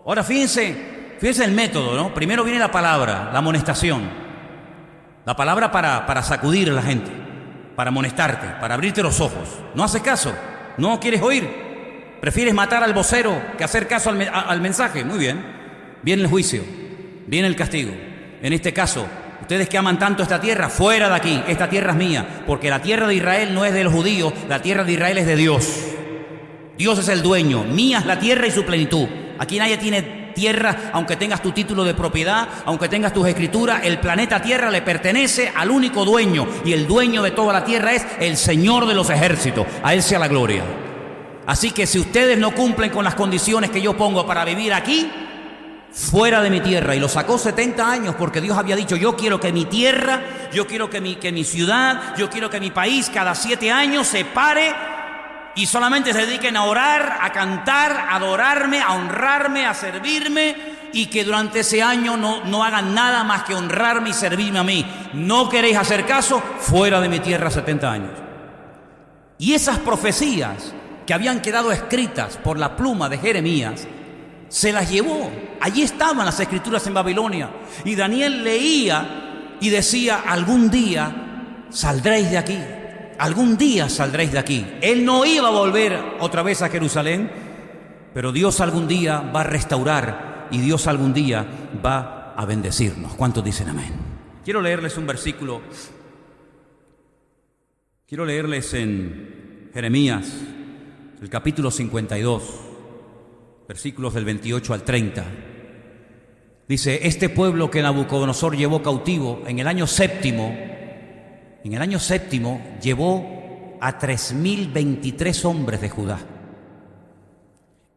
Ahora fíjense el método, ¿no? Primero viene la palabra, la amonestación. La palabra para sacudir a la gente, para amonestarte, para abrirte los ojos. No haces caso, no quieres oír. Prefieres matar al vocero que hacer caso al mensaje. Muy bien. Viene el juicio, viene el castigo. En este caso, ustedes que aman tanto esta tierra, fuera de aquí, esta tierra es mía, porque la tierra de Israel no es de los judíos, la tierra de Israel es de Dios. Dios es el dueño, mía es la tierra y su plenitud. Aquí nadie tiene Tierra, aunque tengas tu título de propiedad, aunque tengas tus escrituras, el planeta Tierra le pertenece al único dueño, y el dueño de toda la Tierra es el Señor de los ejércitos. A Él sea la gloria. Así que si ustedes no cumplen con las condiciones que yo pongo para vivir aquí, fuera de mi tierra. Y lo sacó 70 años porque Dios había dicho: yo quiero que mi tierra, yo quiero que mi ciudad, yo quiero que mi país cada 7 años se pare y solamente se dediquen a orar, a cantar, a adorarme, a honrarme, a servirme, y que durante ese año no hagan nada más que honrarme y servirme a mí. ¿No queréis hacer caso? Fuera de mi tierra 70 años. Y esas profecías que habían quedado escritas por la pluma de Jeremías, se las llevó. Allí estaban las escrituras en Babilonia. Y Daniel leía y decía: algún día saldréis de aquí. Algún día saldréis de aquí. Él no iba a volver otra vez a Jerusalén, pero Dios algún día va a restaurar y Dios algún día va a bendecirnos. ¿Cuántos dicen amén? Quiero leerles un versículo. Quiero leerles en Jeremías, el capítulo 52, versículos del 28 al 30. Dice: este pueblo que Nabucodonosor llevó cautivo en el año séptimo, llevó a 3.023 hombres de Judá.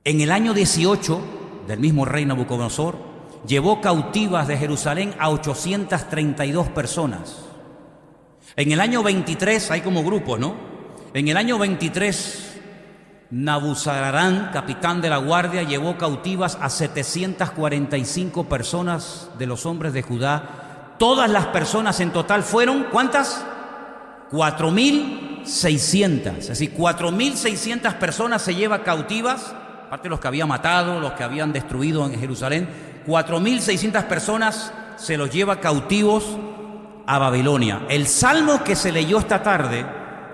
En el año 18 del mismo rey Nabucodonosor, llevó cautivas de Jerusalén a 832 personas. En el año 23, hay como grupos, ¿no? En el año 23, Nabuzaradán, capitán de la guardia, llevó cautivas a 745 personas de los hombres de Judá. Todas las personas en total fueron, ¿cuántas? 4.600. Es decir, 4.600 personas se lleva cautivas, aparte de los que había matado, los que habían destruido en Jerusalén. 4.600 personas se los lleva cautivos a Babilonia. El salmo que se leyó esta tarde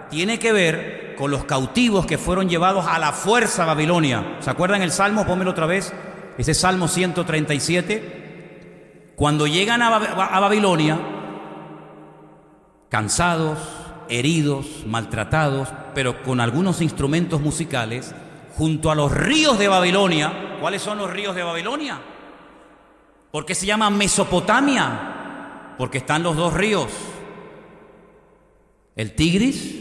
tiene que ver con los cautivos que fueron llevados a la fuerza a Babilonia. ¿Se acuerdan el salmo? Pónmelo otra vez. Ese Salmo 137. Cuando llegan a Babilonia, cansados, heridos, maltratados, pero con algunos instrumentos musicales, junto a los ríos de Babilonia. ¿Cuáles son los ríos de Babilonia? ¿Por qué se llama Mesopotamia? Porque están los dos ríos, el Tigris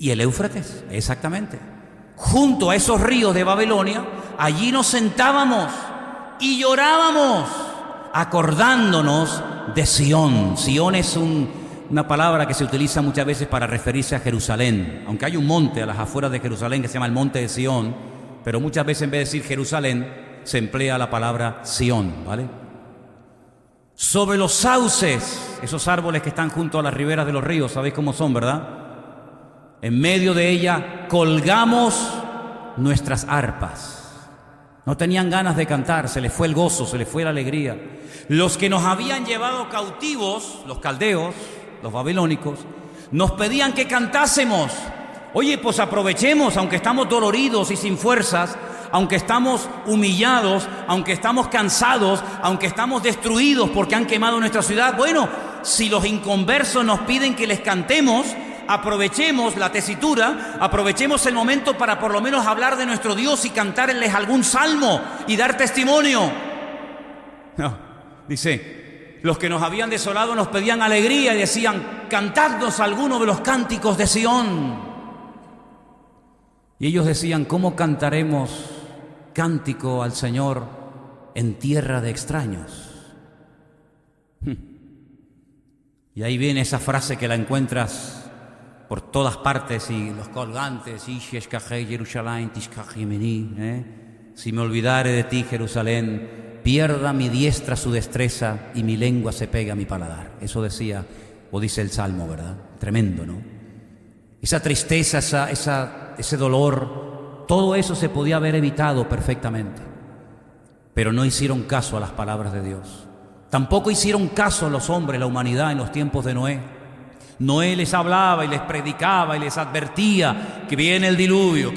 y el Éufrates, exactamente. Junto a esos ríos de Babilonia, allí nos sentábamos y llorábamos, acordándonos de Sión. Sión es una palabra que se utiliza muchas veces para referirse a Jerusalén, aunque hay un monte a las afueras de Jerusalén que se llama el monte de Sión, pero muchas veces en vez de decir Jerusalén, se emplea la palabra Sión, ¿vale? Sobre los sauces, esos árboles que están junto a las riberas de los ríos, ¿sabéis cómo son, verdad? En medio de ella colgamos nuestras arpas. No tenían ganas de cantar, se les fue el gozo, se les fue la alegría. Los que nos habían llevado cautivos, los caldeos, los babilónicos, nos pedían que cantásemos. Oye, pues aprovechemos, aunque estamos doloridos y sin fuerzas, aunque estamos humillados, aunque estamos cansados, aunque estamos destruidos porque han quemado nuestra ciudad. Bueno, si los inconversos nos piden que les cantemos, aprovechemos la tesitura, aprovechemos el momento para por lo menos hablar de nuestro Dios y cantarles algún salmo y dar testimonio. No, dice, los que nos habían desolado nos pedían alegría y decían: cantadnos alguno de los cánticos de Sión. Y ellos decían: ¿cómo cantaremos cántico al Señor en tierra de extraños? Y ahí viene esa frase que la encuentras por todas partes, y los colgantes: si me olvidare de ti, Jerusalén, pierda mi diestra su destreza y mi lengua se pegue a mi paladar. Eso decía, o dice el Salmo, ¿verdad? Tremendo, ¿no? Esa tristeza, ese dolor, todo eso se podía haber evitado perfectamente, pero no hicieron caso a las palabras de Dios. Tampoco hicieron caso a los hombres, la humanidad, en los tiempos de Noé. Noé les hablaba y les predicaba y les advertía que viene el diluvio,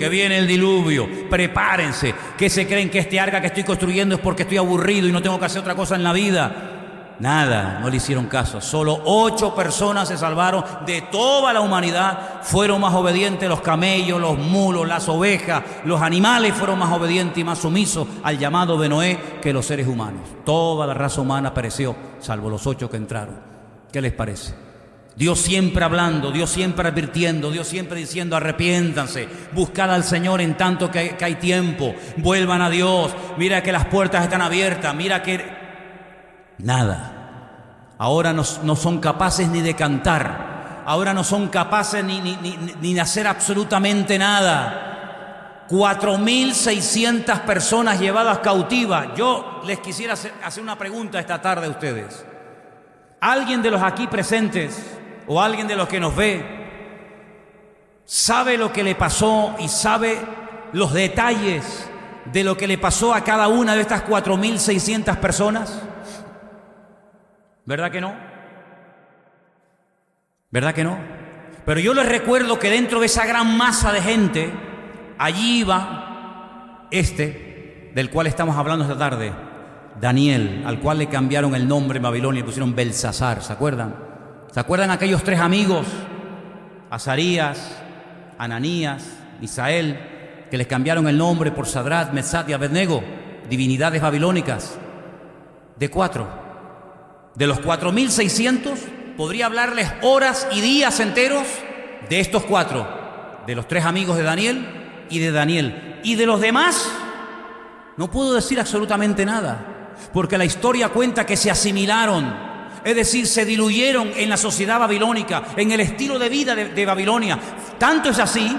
prepárense. ¿Qué se creen que este arca que estoy construyendo es porque estoy aburrido y no tengo que hacer otra cosa en la vida? Nada, no le hicieron caso. Solo 8 personas se salvaron de toda la humanidad. Fueron más obedientes los camellos, los mulos, las ovejas, los animales fueron más obedientes y más sumisos al llamado de Noé que los seres humanos. Toda la raza humana pereció, salvo los 8 que entraron. ¿Qué les parece? Dios siempre hablando, Dios siempre advirtiendo, Dios siempre diciendo: arrepiéntanse, buscad al Señor en tanto que hay tiempo, vuelvan a Dios, mira que las puertas están abiertas, mira que... Nada. Ahora no son capaces ni de cantar, ahora no son capaces ni de hacer absolutamente nada. 4.600 personas llevadas cautivas. Yo les quisiera hacer una pregunta esta tarde a ustedes. ¿Alguien de los aquí presentes o alguien de los que nos ve sabe lo que le pasó y sabe los detalles de lo que le pasó a cada una de estas 4.600 personas? ¿Verdad que no? ¿Verdad que no? Pero yo les recuerdo que dentro de esa gran masa de gente, allí iba del cual estamos hablando esta tarde, Daniel, al cual le cambiaron el nombre en Babilonia y pusieron Belsasar. ¿Se acuerdan? ¿Se acuerdan aquellos 3 amigos? Azarías, Ananías, Misael, que les cambiaron el nombre por Sadrach, Mesach y Abednego, divinidades babilónicas. De 4. De los 4.600, podría hablarles horas y días enteros de estos 4, de los 3 amigos de Daniel y de Daniel. Y de los demás, no puedo decir absolutamente nada, porque la historia cuenta que se asimilaron, es decir, se diluyeron en la sociedad babilónica, en el estilo de vida de Babilonia. Tanto es así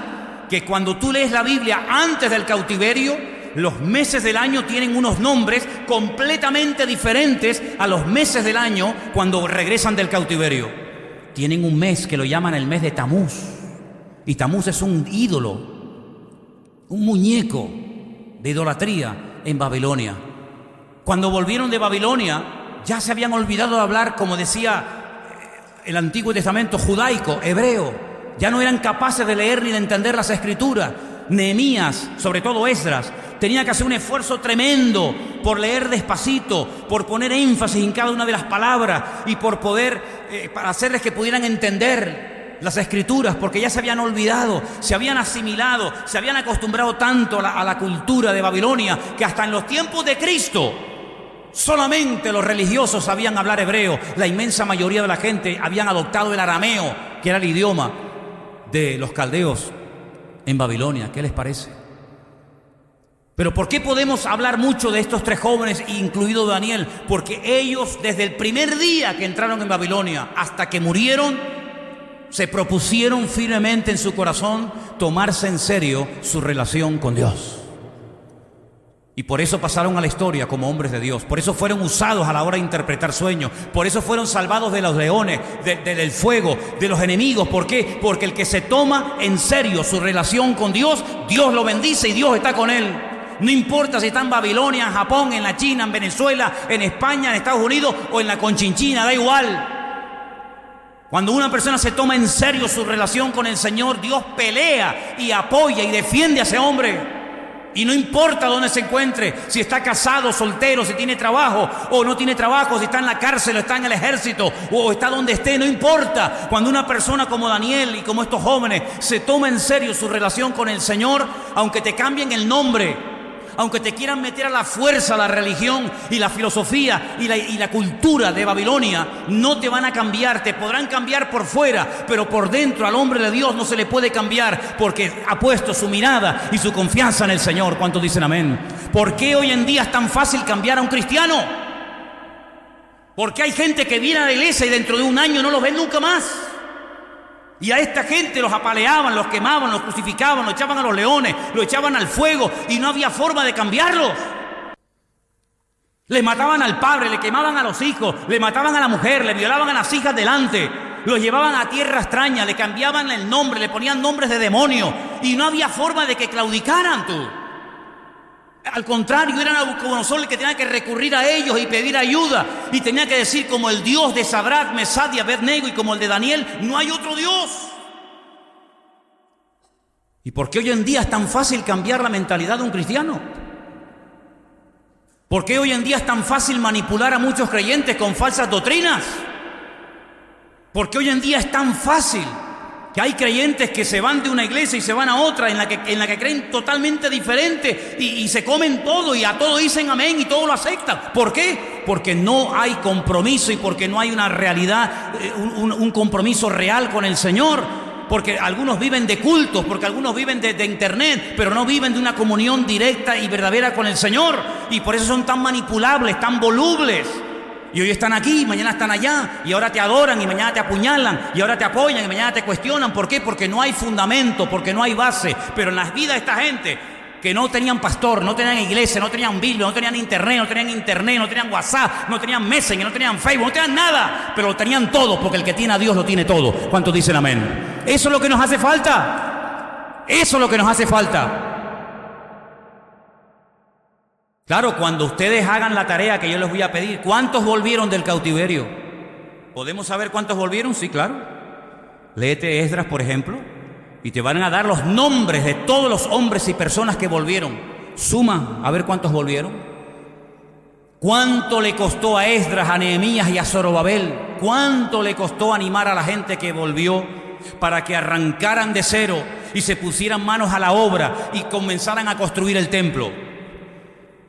que cuando tú lees la Biblia antes del cautiverio, los meses del año tienen unos nombres completamente diferentes a los meses del año cuando regresan del cautiverio. Tienen un mes que lo llaman el mes de Tamuz. Y Tamuz es un ídolo, un muñeco de idolatría en Babilonia. Cuando volvieron de Babilonia, ya se habían olvidado de hablar, como decía el Antiguo Testamento, judaico, hebreo. Ya no eran capaces de leer ni de entender las Escrituras. Nehemías, sobre todo Esdras, tenía que hacer un esfuerzo tremendo por leer despacito, por poner énfasis en cada una de las palabras y por poder, para hacerles que pudieran entender las Escrituras, porque ya se habían olvidado, se habían asimilado, se habían acostumbrado tanto a la cultura de Babilonia, que hasta en los tiempos de Cristo solamente los religiosos sabían hablar hebreo. La inmensa mayoría de la gente habían adoptado el arameo, que era el idioma de los caldeos en Babilonia. ¿Qué les parece? Pero ¿por qué podemos hablar mucho de estos 3 jóvenes, incluido Daniel? Porque ellos, desde el primer día que entraron en Babilonia hasta que murieron, se propusieron firmemente en su corazón tomarse en serio su relación con Dios. Y por eso pasaron a la historia como hombres de Dios. Por eso fueron usados a la hora de interpretar sueños. Por eso fueron salvados de los leones, del fuego, de los enemigos. ¿Por qué? Porque el que se toma en serio su relación con Dios, Dios lo bendice y Dios está con él. No importa si está en Babilonia, en Japón, en la China, en Venezuela, en España, en Estados Unidos o en la Conchinchina, da igual. Cuando una persona se toma en serio su relación con el Señor, Dios pelea y apoya y defiende a ese hombre. Y no importa dónde se encuentre, si está casado, soltero, si tiene trabajo o no tiene trabajo, si está en la cárcel o está en el ejército o está donde esté, no importa. Cuando una persona como Daniel y como estos jóvenes se toma en serio su relación con el Señor, aunque te cambien el nombre, aunque te quieran meter a la fuerza la religión y la filosofía y la cultura de Babilonia, no te van a cambiar. Te podrán cambiar por fuera, pero por dentro al hombre de Dios no se le puede cambiar, porque ha puesto su mirada y su confianza en el Señor. ¿Cuántos dicen amén? ¿Por qué hoy en día es tan fácil cambiar a un cristiano? Porque hay gente que viene a la iglesia y dentro de un año no los ven nunca más. Y a esta gente los apaleaban, los quemaban, los crucificaban, los echaban a los leones, los echaban al fuego y no había forma de cambiarlos. Les mataban al padre, le quemaban a los hijos, le mataban a la mujer, le violaban a las hijas delante, los llevaban a tierra extraña, le cambiaban el nombre, le ponían nombres de demonio y no había forma de que claudicaran tú. Al contrario, era Nabucodonosor el que tenía que recurrir a ellos y pedir ayuda. Y tenía que decir, como el Dios de Sadrach, Mesach y Abednego y como el de Daniel, no hay otro Dios. ¿Y por qué hoy en día es tan fácil cambiar la mentalidad de un cristiano? ¿Por qué hoy en día es tan fácil manipular a muchos creyentes con falsas doctrinas? ¿Por qué hoy en día es tan fácil que hay creyentes que se van de una iglesia y se van a otra en la que creen totalmente diferente y se comen todo y a todo dicen amén y todo lo aceptan? ¿Por qué? Porque no hay compromiso y porque no hay una realidad, un compromiso real con el Señor. Porque algunos viven de cultos, porque algunos viven de internet, pero no viven de una comunión directa y verdadera con el Señor. Y por eso son tan manipulables, tan volubles. Y hoy están aquí, mañana están allá, y ahora te adoran y mañana te apuñalan, y ahora te apoyan y mañana te cuestionan. ¿Por qué? Porque no hay fundamento, porque no hay base. Pero en las vidas de esta gente que no tenían pastor, no tenían iglesia, no tenían Biblia, no tenían internet, no tenían WhatsApp, no tenían Messenger, no tenían Facebook, no tenían nada, pero lo tenían todo, porque el que tiene a Dios lo tiene todo. ¿Cuántos dicen amén? Eso es lo que nos hace falta. Eso es lo que nos hace falta. Claro, cuando ustedes hagan la tarea que yo les voy a pedir, ¿cuántos volvieron del cautiverio? ¿Podemos saber cuántos volvieron? Sí, claro. Léete Esdras, por ejemplo, y te van a dar los nombres de todos los hombres y personas que volvieron. Suma, a ver cuántos volvieron. ¿Cuánto le costó a Esdras, a Nehemías y a Zorobabel? ¿Cuánto le costó animar a la gente que volvió para que arrancaran de cero y se pusieran manos a la obra y comenzaran a construir el templo?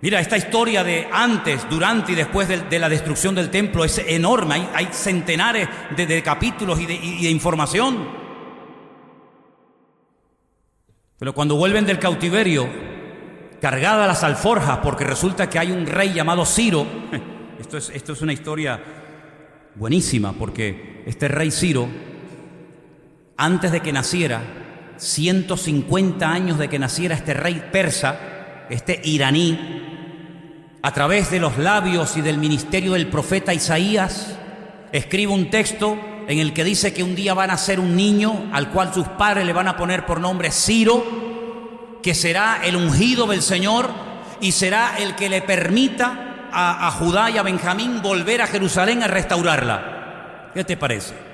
Mira, esta historia de antes, durante y después de la destrucción del templo es enorme. Hay centenares de capítulos y de información. Pero cuando vuelven del cautiverio, cargadas las alforjas, porque resulta que hay un rey llamado Ciro. Esto es una historia buenísima, porque este rey Ciro, antes de que naciera, 150 años de que naciera este rey persa, este iraní, a través de los labios y del ministerio del profeta Isaías, escribe un texto en el que dice que un día va a nacer un niño al cual sus padres le van a poner por nombre Ciro, que será el ungido del Señor y será el que le permita a Judá y a Benjamín volver a Jerusalén a restaurarla. ¿Qué te parece?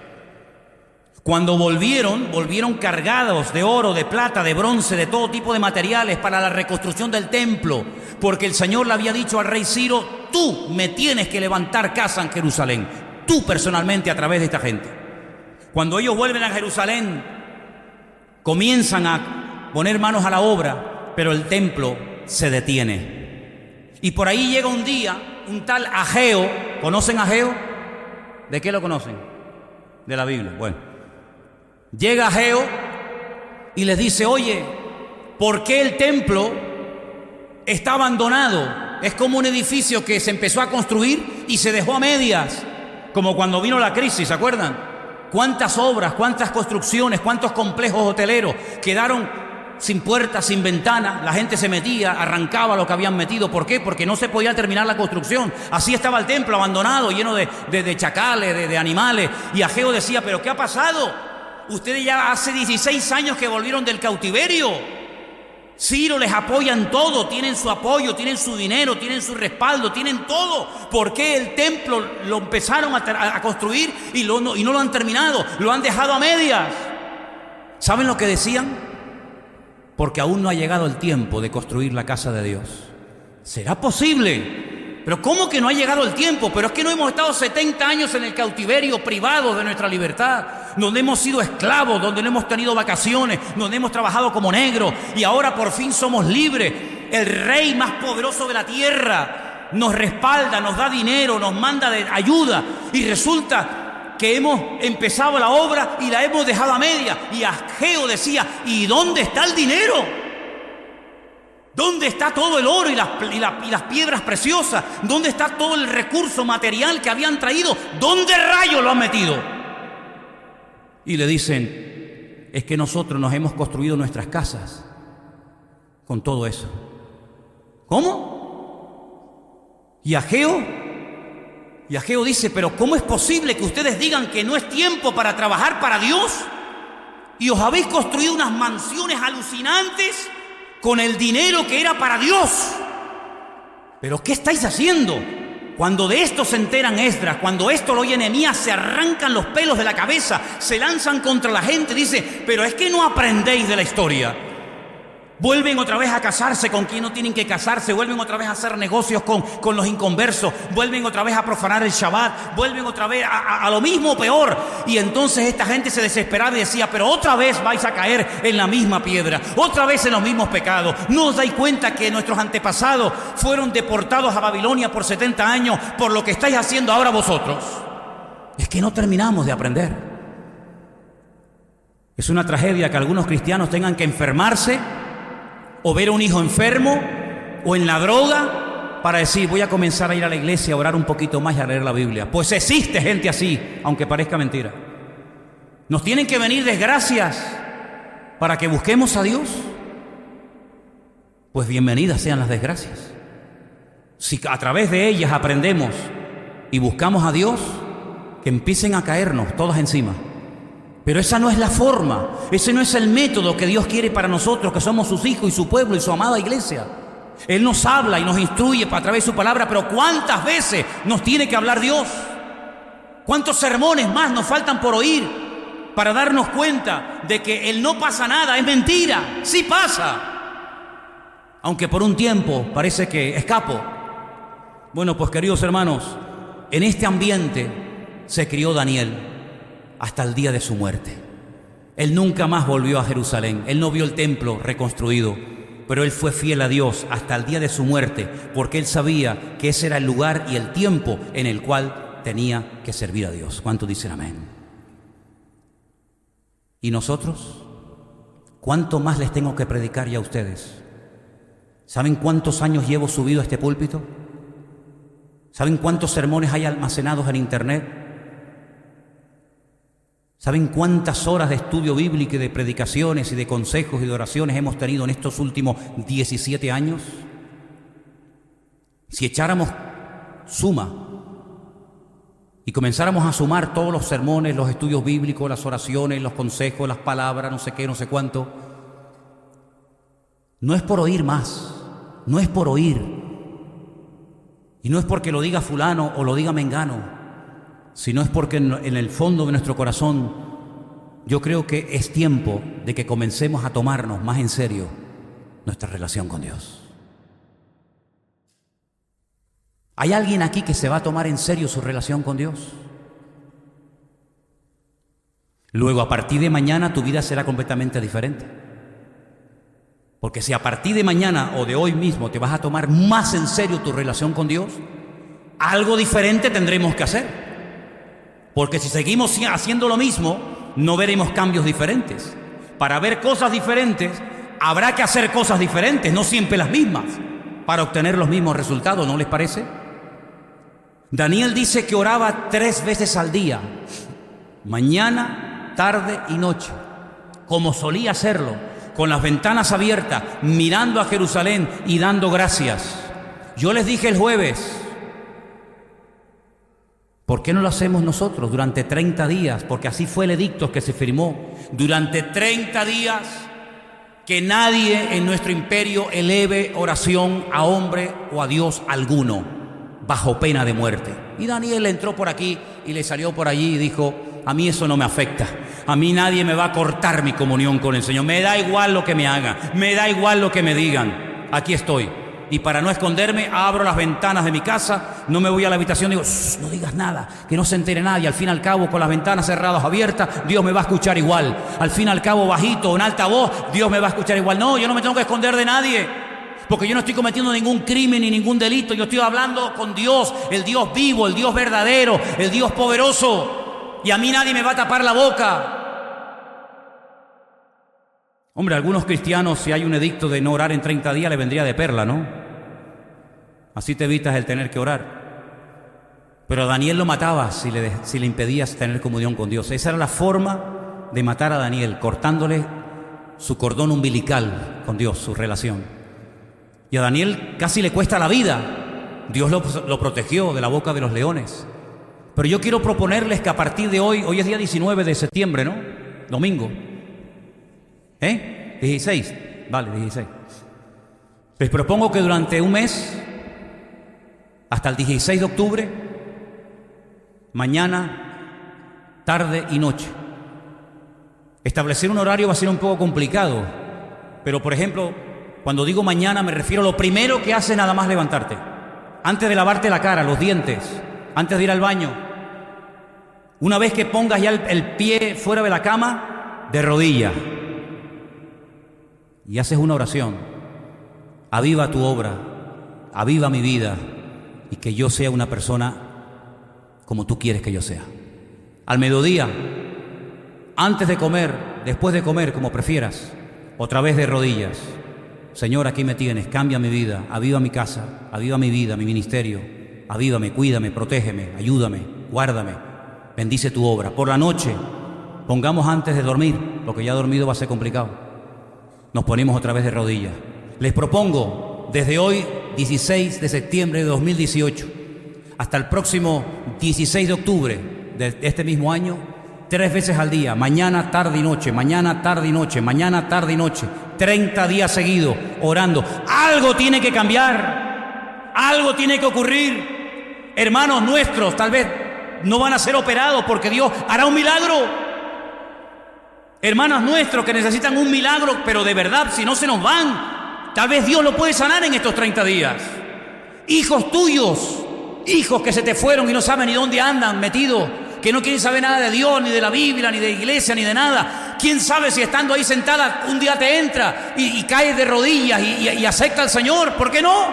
Cuando volvieron cargados de oro, de plata, de bronce, de todo tipo de materiales para la reconstrucción del templo, porque el Señor le había dicho al rey Ciro: tú me tienes que levantar casa en Jerusalén, tú personalmente, a través de esta gente. Cuando ellos vuelven a Jerusalén, comienzan a poner manos a la obra, pero el templo se detiene. Y por ahí llega un día un tal Ageo. ¿Conocen a Ageo? ¿De qué lo conocen? De la Biblia. Bueno, llega Ageo y les dice: oye, ¿por qué el templo está abandonado? Es como un edificio que se empezó a construir y se dejó a medias, como cuando vino la crisis, ¿se acuerdan? ¿Cuántas obras, cuántas construcciones, cuántos complejos hoteleros quedaron sin puertas, sin ventanas? La gente se metía, arrancaba lo que habían metido. ¿Por qué? Porque no se podía terminar la construcción. Así estaba el templo abandonado, lleno de chacales, de animales. Y Ageo decía: ¿pero qué ha pasado? Ustedes ya hace 16 años que volvieron del cautiverio. Ciro les apoya en todo, tienen su apoyo, tienen su dinero, tienen su respaldo, tienen todo. ¿Por qué el templo lo empezaron a construir y no lo han terminado? Lo han dejado a medias. ¿Saben lo que decían? Porque aún no ha llegado el tiempo de construir la casa de Dios. ¿Será posible? Pero ¿cómo que no ha llegado el tiempo? Pero es que no hemos estado 70 años en el cautiverio, privados de nuestra libertad, donde hemos sido esclavos, donde no hemos tenido vacaciones, donde hemos trabajado como negros, y ahora por fin somos libres. El rey más poderoso de la tierra nos respalda, nos da dinero, nos manda ayuda, y resulta que hemos empezado la obra y la hemos dejado a media. Y Ageo decía: ¿y dónde está el dinero? ¿Dónde está todo el oro y las piedras preciosas? ¿Dónde está todo el recurso material que habían traído? ¿Dónde rayos lo han metido? Y le dicen: es que nosotros nos hemos construido nuestras casas con todo eso. ¿Cómo? Y Ageo dice: pero ¿cómo es posible que ustedes digan que no es tiempo para trabajar para Dios? Y os habéis construido unas mansiones alucinantes con el dinero que era para Dios. ¿Pero qué estáis haciendo? Cuando de esto se enteran Esdras, cuando esto lo oye Nehemías, se arrancan los pelos de la cabeza, se lanzan contra la gente. Dice: pero es que no aprendéis de la historia. Vuelven otra vez a casarse con quien no tienen que casarse, vuelven otra vez a hacer negocios con los inconversos, vuelven otra vez a profanar el Shabbat, vuelven otra vez a lo mismo, peor. Y entonces esta gente se desesperaba y decía, pero otra vez vais a caer en la misma piedra, otra vez en los mismos pecados. ¿No os dais cuenta que nuestros antepasados fueron deportados a Babilonia por 70 años por lo que estáis haciendo ahora vosotros? Es que no terminamos de aprender. Es una tragedia que algunos cristianos tengan que enfermarse o ver a un hijo enfermo o en la droga para decir, voy a comenzar a ir a la iglesia, a orar un poquito más y a leer la Biblia. Pues existe gente así, aunque parezca mentira. ¿Nos tienen que venir desgracias para que busquemos a Dios? Pues bienvenidas sean las desgracias. Si a través de ellas aprendemos y buscamos a Dios, que empiecen a caernos todas encima. Pero esa no es la forma, ese no es el método que Dios quiere para nosotros, que somos sus hijos y su pueblo y su amada iglesia. Él nos habla y nos instruye a través de su palabra, pero ¿cuántas veces nos tiene que hablar Dios? ¿Cuántos sermones más nos faltan por oír para darnos cuenta de que el no pasa nada es mentira? Sí pasa, aunque por un tiempo parece que escapo. Bueno, pues queridos hermanos, en este ambiente se crió Daniel hasta el día de su muerte. Él nunca más volvió a Jerusalén, él no vio el templo reconstruido, pero él fue fiel a Dios hasta el día de su muerte, porque él sabía que ese era el lugar y el tiempo en el cual tenía que servir a Dios. ¿Cuántos dicen amén? ¿Y nosotros? ¿Cuánto más les tengo que predicar ya a ustedes? ¿Saben cuántos años llevo subido a este púlpito? ¿Saben cuántos sermones hay almacenados en internet? ¿Saben cuántas horas de estudio bíblico y de predicaciones y de consejos y de oraciones hemos tenido en estos últimos 17 años? Si echáramos suma y comenzáramos a sumar todos los sermones, los estudios bíblicos, las oraciones, los consejos, las palabras, no sé qué, no sé cuánto, no es por oír más, no es por oír, y no es porque lo diga fulano o lo diga mengano, sino es porque en el fondo de nuestro corazón yo creo que es tiempo de que comencemos a tomarnos más en serio nuestra relación con Dios. ¿Hay alguien aquí que se va a tomar en serio su relación con Dios? Luego, a partir de mañana tu vida será completamente diferente. Porque si a partir de mañana o de hoy mismo te vas a tomar más en serio tu relación con Dios, algo diferente tendremos que hacer. Porque si seguimos haciendo lo mismo, no veremos cambios diferentes. Para ver cosas diferentes, habrá que hacer cosas diferentes, no siempre las mismas, para obtener los mismos resultados, ¿no les parece? Daniel dice que oraba 3 veces al día, mañana, tarde y noche, como solía hacerlo, con las ventanas abiertas, mirando a Jerusalén y dando gracias. Yo les dije el jueves, ¿por qué no lo hacemos nosotros durante 30 días? Porque así fue el edicto que se firmó. Durante 30 días, que nadie en nuestro imperio eleve oración a hombre o a Dios alguno, bajo pena de muerte. Y Daniel entró por aquí y le salió por allí y dijo, a mí eso no me afecta. A mí nadie me va a cortar mi comunión con el Señor. Me da igual lo que me hagan, me da igual lo que me digan. Aquí estoy. Y para no esconderme, abro las ventanas de mi casa, no me voy a la habitación y digo, no digas nada, que no se entere nadie. Al fin y al cabo, con las ventanas cerradas, abiertas, Dios me va a escuchar igual. Al fin y al cabo, bajito o en alta voz, Dios me va a escuchar igual. No, yo no me tengo que esconder de nadie, porque yo no estoy cometiendo ningún crimen ni ningún delito. Yo estoy hablando con Dios, el Dios vivo, el Dios verdadero, el Dios poderoso. Y a mí nadie me va a tapar la boca. Hombre, algunos cristianos, si hay un edicto de no orar en 30 días, le vendría de perla, ¿no? Así te evitas el tener que orar. Pero a Daniel lo matabas si le impedías tener comunión con Dios. Esa era la forma de matar a Daniel, cortándole su cordón umbilical con Dios, su relación. Y a Daniel casi le cuesta la vida. Dios lo protegió de la boca de los leones. Pero yo quiero proponerles que a partir de hoy es día 19 de septiembre, ¿no? Domingo. 16. Vale, 16. Les propongo que durante un mes, hasta el 16 de octubre, mañana, tarde y noche. Establecer un horario va a ser un poco complicado, pero por ejemplo, Cuando digo mañana me refiero a lo primero que haces nada más levantarte. Antes de lavarte la cara, los dientes, antes de ir al baño. Una vez que pongas ya el pie fuera de la cama, de rodillas. Y haces una oración. Aviva tu obra, aviva mi vida y que yo sea una persona como tú quieres que yo sea. Al mediodía, antes de comer, después de comer, como prefieras, otra vez de rodillas. Señor, aquí me tienes, cambia mi vida, aviva mi casa, aviva mi vida, mi ministerio, avívame, cuídame, protégeme, ayúdame, guárdame, bendice tu obra. Por la noche, pongamos antes de dormir, porque ya dormido va a ser complicado. Nos ponemos otra vez de rodillas. Les propongo, desde hoy, 16 de septiembre de 2018, hasta el próximo 16 de octubre de este mismo año, 3 veces al día, mañana, tarde y noche, mañana, tarde y noche, mañana, tarde y noche, 30 días seguidos, orando. Algo tiene que cambiar, algo tiene que ocurrir. Hermanos nuestros, tal vez no van a ser operados porque Dios hará un milagro. Hermanos nuestros que necesitan un milagro, pero de verdad, si no se nos van, tal vez Dios lo puede sanar en estos 30 días. Hijos tuyos, hijos que se te fueron y no saben ni dónde andan metidos, que no quieren saber nada de Dios, ni de la Biblia, ni de iglesia, ni de nada. ¿Quién sabe si estando ahí sentada un día te entra y caes de rodillas y acepta al Señor? ¿Por qué no?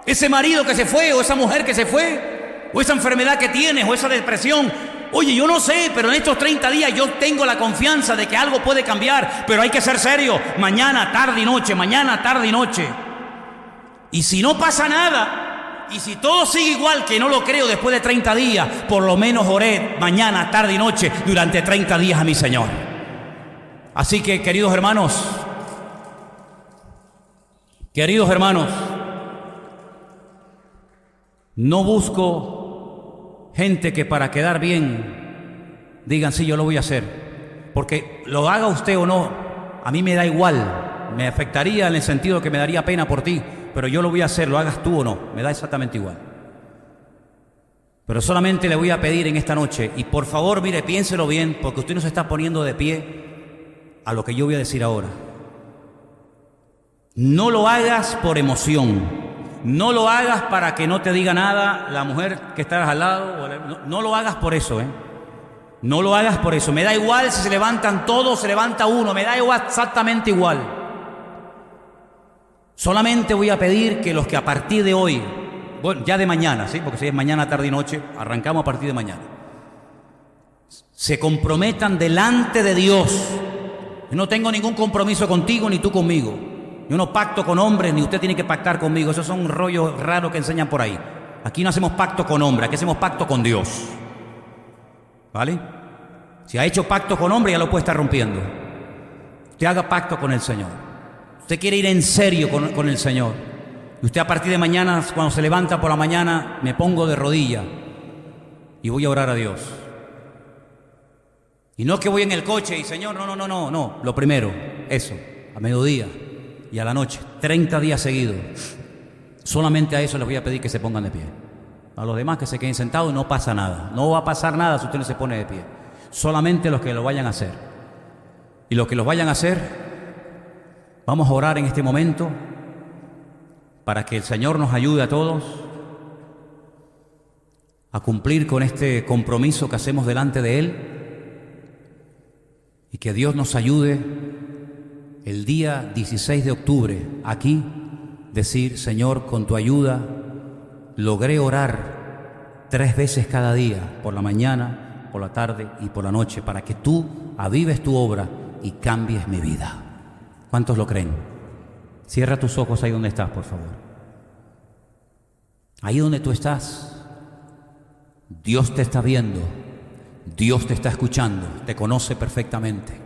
Ese marido que se fue, o esa mujer que se fue, o esa enfermedad que tienes, o esa depresión. Oye, yo no sé, pero en estos 30 días yo tengo la confianza de que algo puede cambiar, pero hay que ser serio. Mañana, tarde y noche, mañana, tarde y noche. Y si no pasa nada, y si todo sigue igual, que no lo creo después de 30 días, por lo menos oré mañana, tarde y noche durante 30 días a mi Señor. Así que, queridos hermanos, no busco gente que para quedar bien digan, sí, yo lo voy a hacer. Porque lo haga usted o no, a mí me da igual. Me afectaría en el sentido que me daría pena por ti, pero yo lo voy a hacer, lo hagas tú o no, me da exactamente igual. Pero solamente le voy a pedir en esta noche, y por favor, mire, piénselo bien, porque usted no se está poniendo de pie a lo que yo voy a decir ahora. No lo hagas por emoción, no lo hagas para que no te diga nada la mujer que estás al lado, no lo hagas por eso, No lo hagas por eso. Me da igual si se levantan todos, se levanta uno, me da igual, exactamente igual. Solamente voy a pedir que los que a partir de hoy, bueno, ya de mañana, ¿sí? Porque si es mañana, tarde y noche, arrancamos a partir de mañana, se comprometan delante de Dios. Yo no tengo ningún compromiso contigo ni tú conmigo. Yo no pacto con hombres, ni usted tiene que pactar conmigo. Esos son rollos raros que enseñan por ahí. Aquí no hacemos pacto con hombres, aquí hacemos pacto con Dios. ¿Vale? Si ha hecho pacto con hombre, ya lo puede estar rompiendo. Usted haga pacto con el Señor. Usted quiere ir en serio con el Señor. Y usted a partir de mañana, cuando se levanta por la mañana, me pongo de rodilla y voy a orar a Dios. Y no que voy en el coche y Señor, no. Lo primero, eso, a mediodía y a la noche, 30 días seguidos. Solamente a eso les voy a pedir que se pongan de pie. A los demás que se queden sentados, no pasa nada. No va a pasar nada si usted no se pone de pie. Solamente los que lo vayan a hacer. Y los que lo vayan a hacer, vamos a orar en este momento para que el Señor nos ayude a todos a cumplir con este compromiso que hacemos delante de Él y que Dios nos ayude el día 16 de octubre aquí decir, Señor, con tu ayuda logré orar 3 veces cada día, por la mañana, por la tarde y por la noche, para que tú avives tu obra y cambies mi vida. ¿Cuántos lo creen? Cierra tus ojos ahí donde estás, por favor. Ahí donde tú estás, Dios te está viendo, Dios te está escuchando, te conoce perfectamente.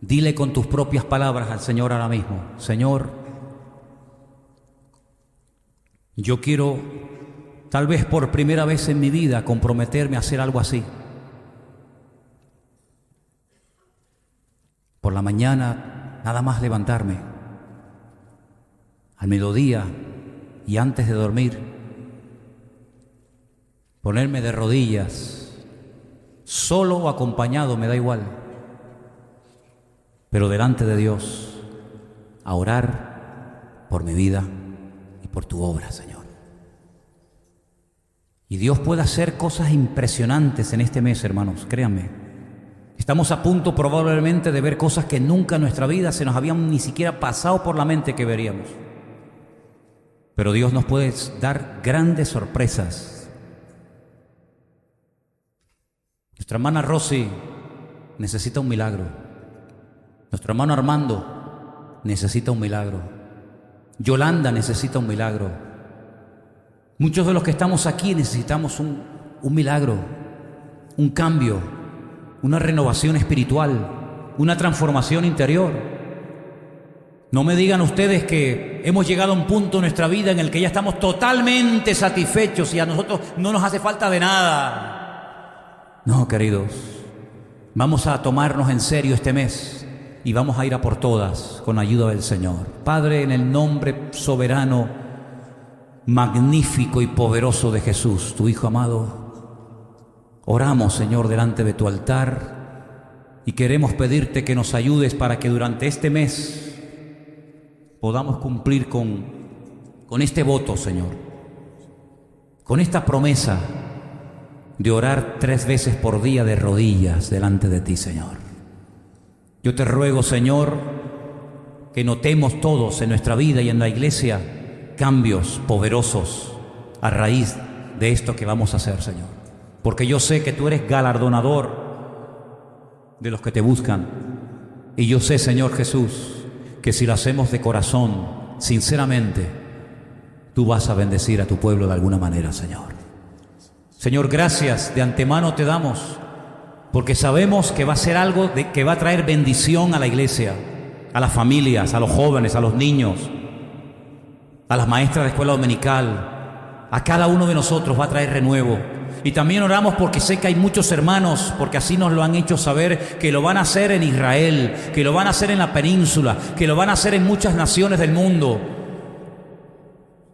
Dile con tus propias palabras al Señor ahora mismo, Señor, yo quiero, tal vez por primera vez en mi vida, comprometerme a hacer algo así. Por la mañana, nada más levantarme, al mediodía y antes de dormir, ponerme de rodillas, solo o acompañado, me da igual, pero delante de Dios, a orar por mi vida y por tu obra, Señor. Y Dios puede hacer cosas impresionantes en este mes, hermanos, créanme. Estamos a punto probablemente de ver cosas que nunca en nuestra vida se nos habían ni siquiera pasado por la mente que veríamos. Pero Dios nos puede dar grandes sorpresas. Nuestra hermana Rosy necesita un milagro. Nuestro hermano Armando necesita un milagro. Yolanda necesita un milagro. Muchos de los que estamos aquí necesitamos un milagro, un cambio, una renovación espiritual, una transformación interior. No me digan ustedes que hemos llegado a un punto en nuestra vida en el que ya estamos totalmente satisfechos y a nosotros no nos hace falta de nada. No, queridos, vamos a tomarnos en serio este mes y vamos a ir a por todas con la ayuda del Señor. Padre, en el nombre soberano, magnífico y poderoso de Jesús, tu Hijo amado, oramos, Señor, delante de tu altar y queremos pedirte que nos ayudes para que durante este mes podamos cumplir con este voto, Señor, con esta promesa de orar 3 veces por día de rodillas delante de ti, Señor. Yo te ruego, Señor, que notemos todos en nuestra vida y en la iglesia cambios poderosos a raíz de esto que vamos a hacer, Señor. Porque yo sé que tú eres galardonador de los que te buscan. Y yo sé, Señor Jesús, que si lo hacemos de corazón, sinceramente, tú vas a bendecir a tu pueblo de alguna manera, Señor. Señor, gracias de antemano te damos, porque sabemos que va a ser algo que va a traer bendición a la iglesia, a las familias, a los jóvenes, a los niños, a las maestras de escuela dominical, a cada uno de nosotros va a traer renuevo. Y también oramos porque sé que hay muchos hermanos, porque así nos lo han hecho saber, que lo van a hacer en Israel, que lo van a hacer en la península, que lo van a hacer en muchas naciones del mundo.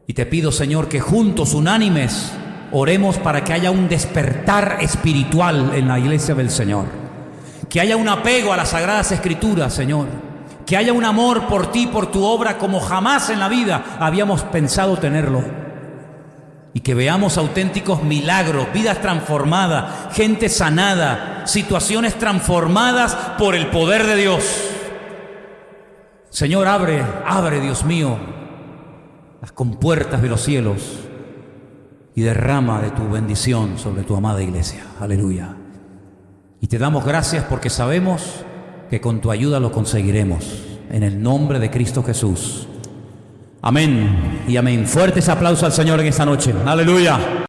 Y te pido, Señor, que juntos, unánimes, oremos para que haya un despertar espiritual en la iglesia del Señor, que haya un apego a las Sagradas Escrituras, Señor, que haya un amor por ti, por tu obra, como jamás en la vida habíamos pensado tenerlo. Y que veamos auténticos milagros, vidas transformadas, gente sanada, situaciones transformadas por el poder de Dios. Señor, abre, Dios mío, las compuertas de los cielos y derrama de tu bendición sobre tu amada iglesia. Aleluya. Y te damos gracias porque sabemos que con tu ayuda lo conseguiremos. En el nombre de Cristo Jesús. Amén y amén. Fuertes aplausos al Señor en esta noche. Aleluya.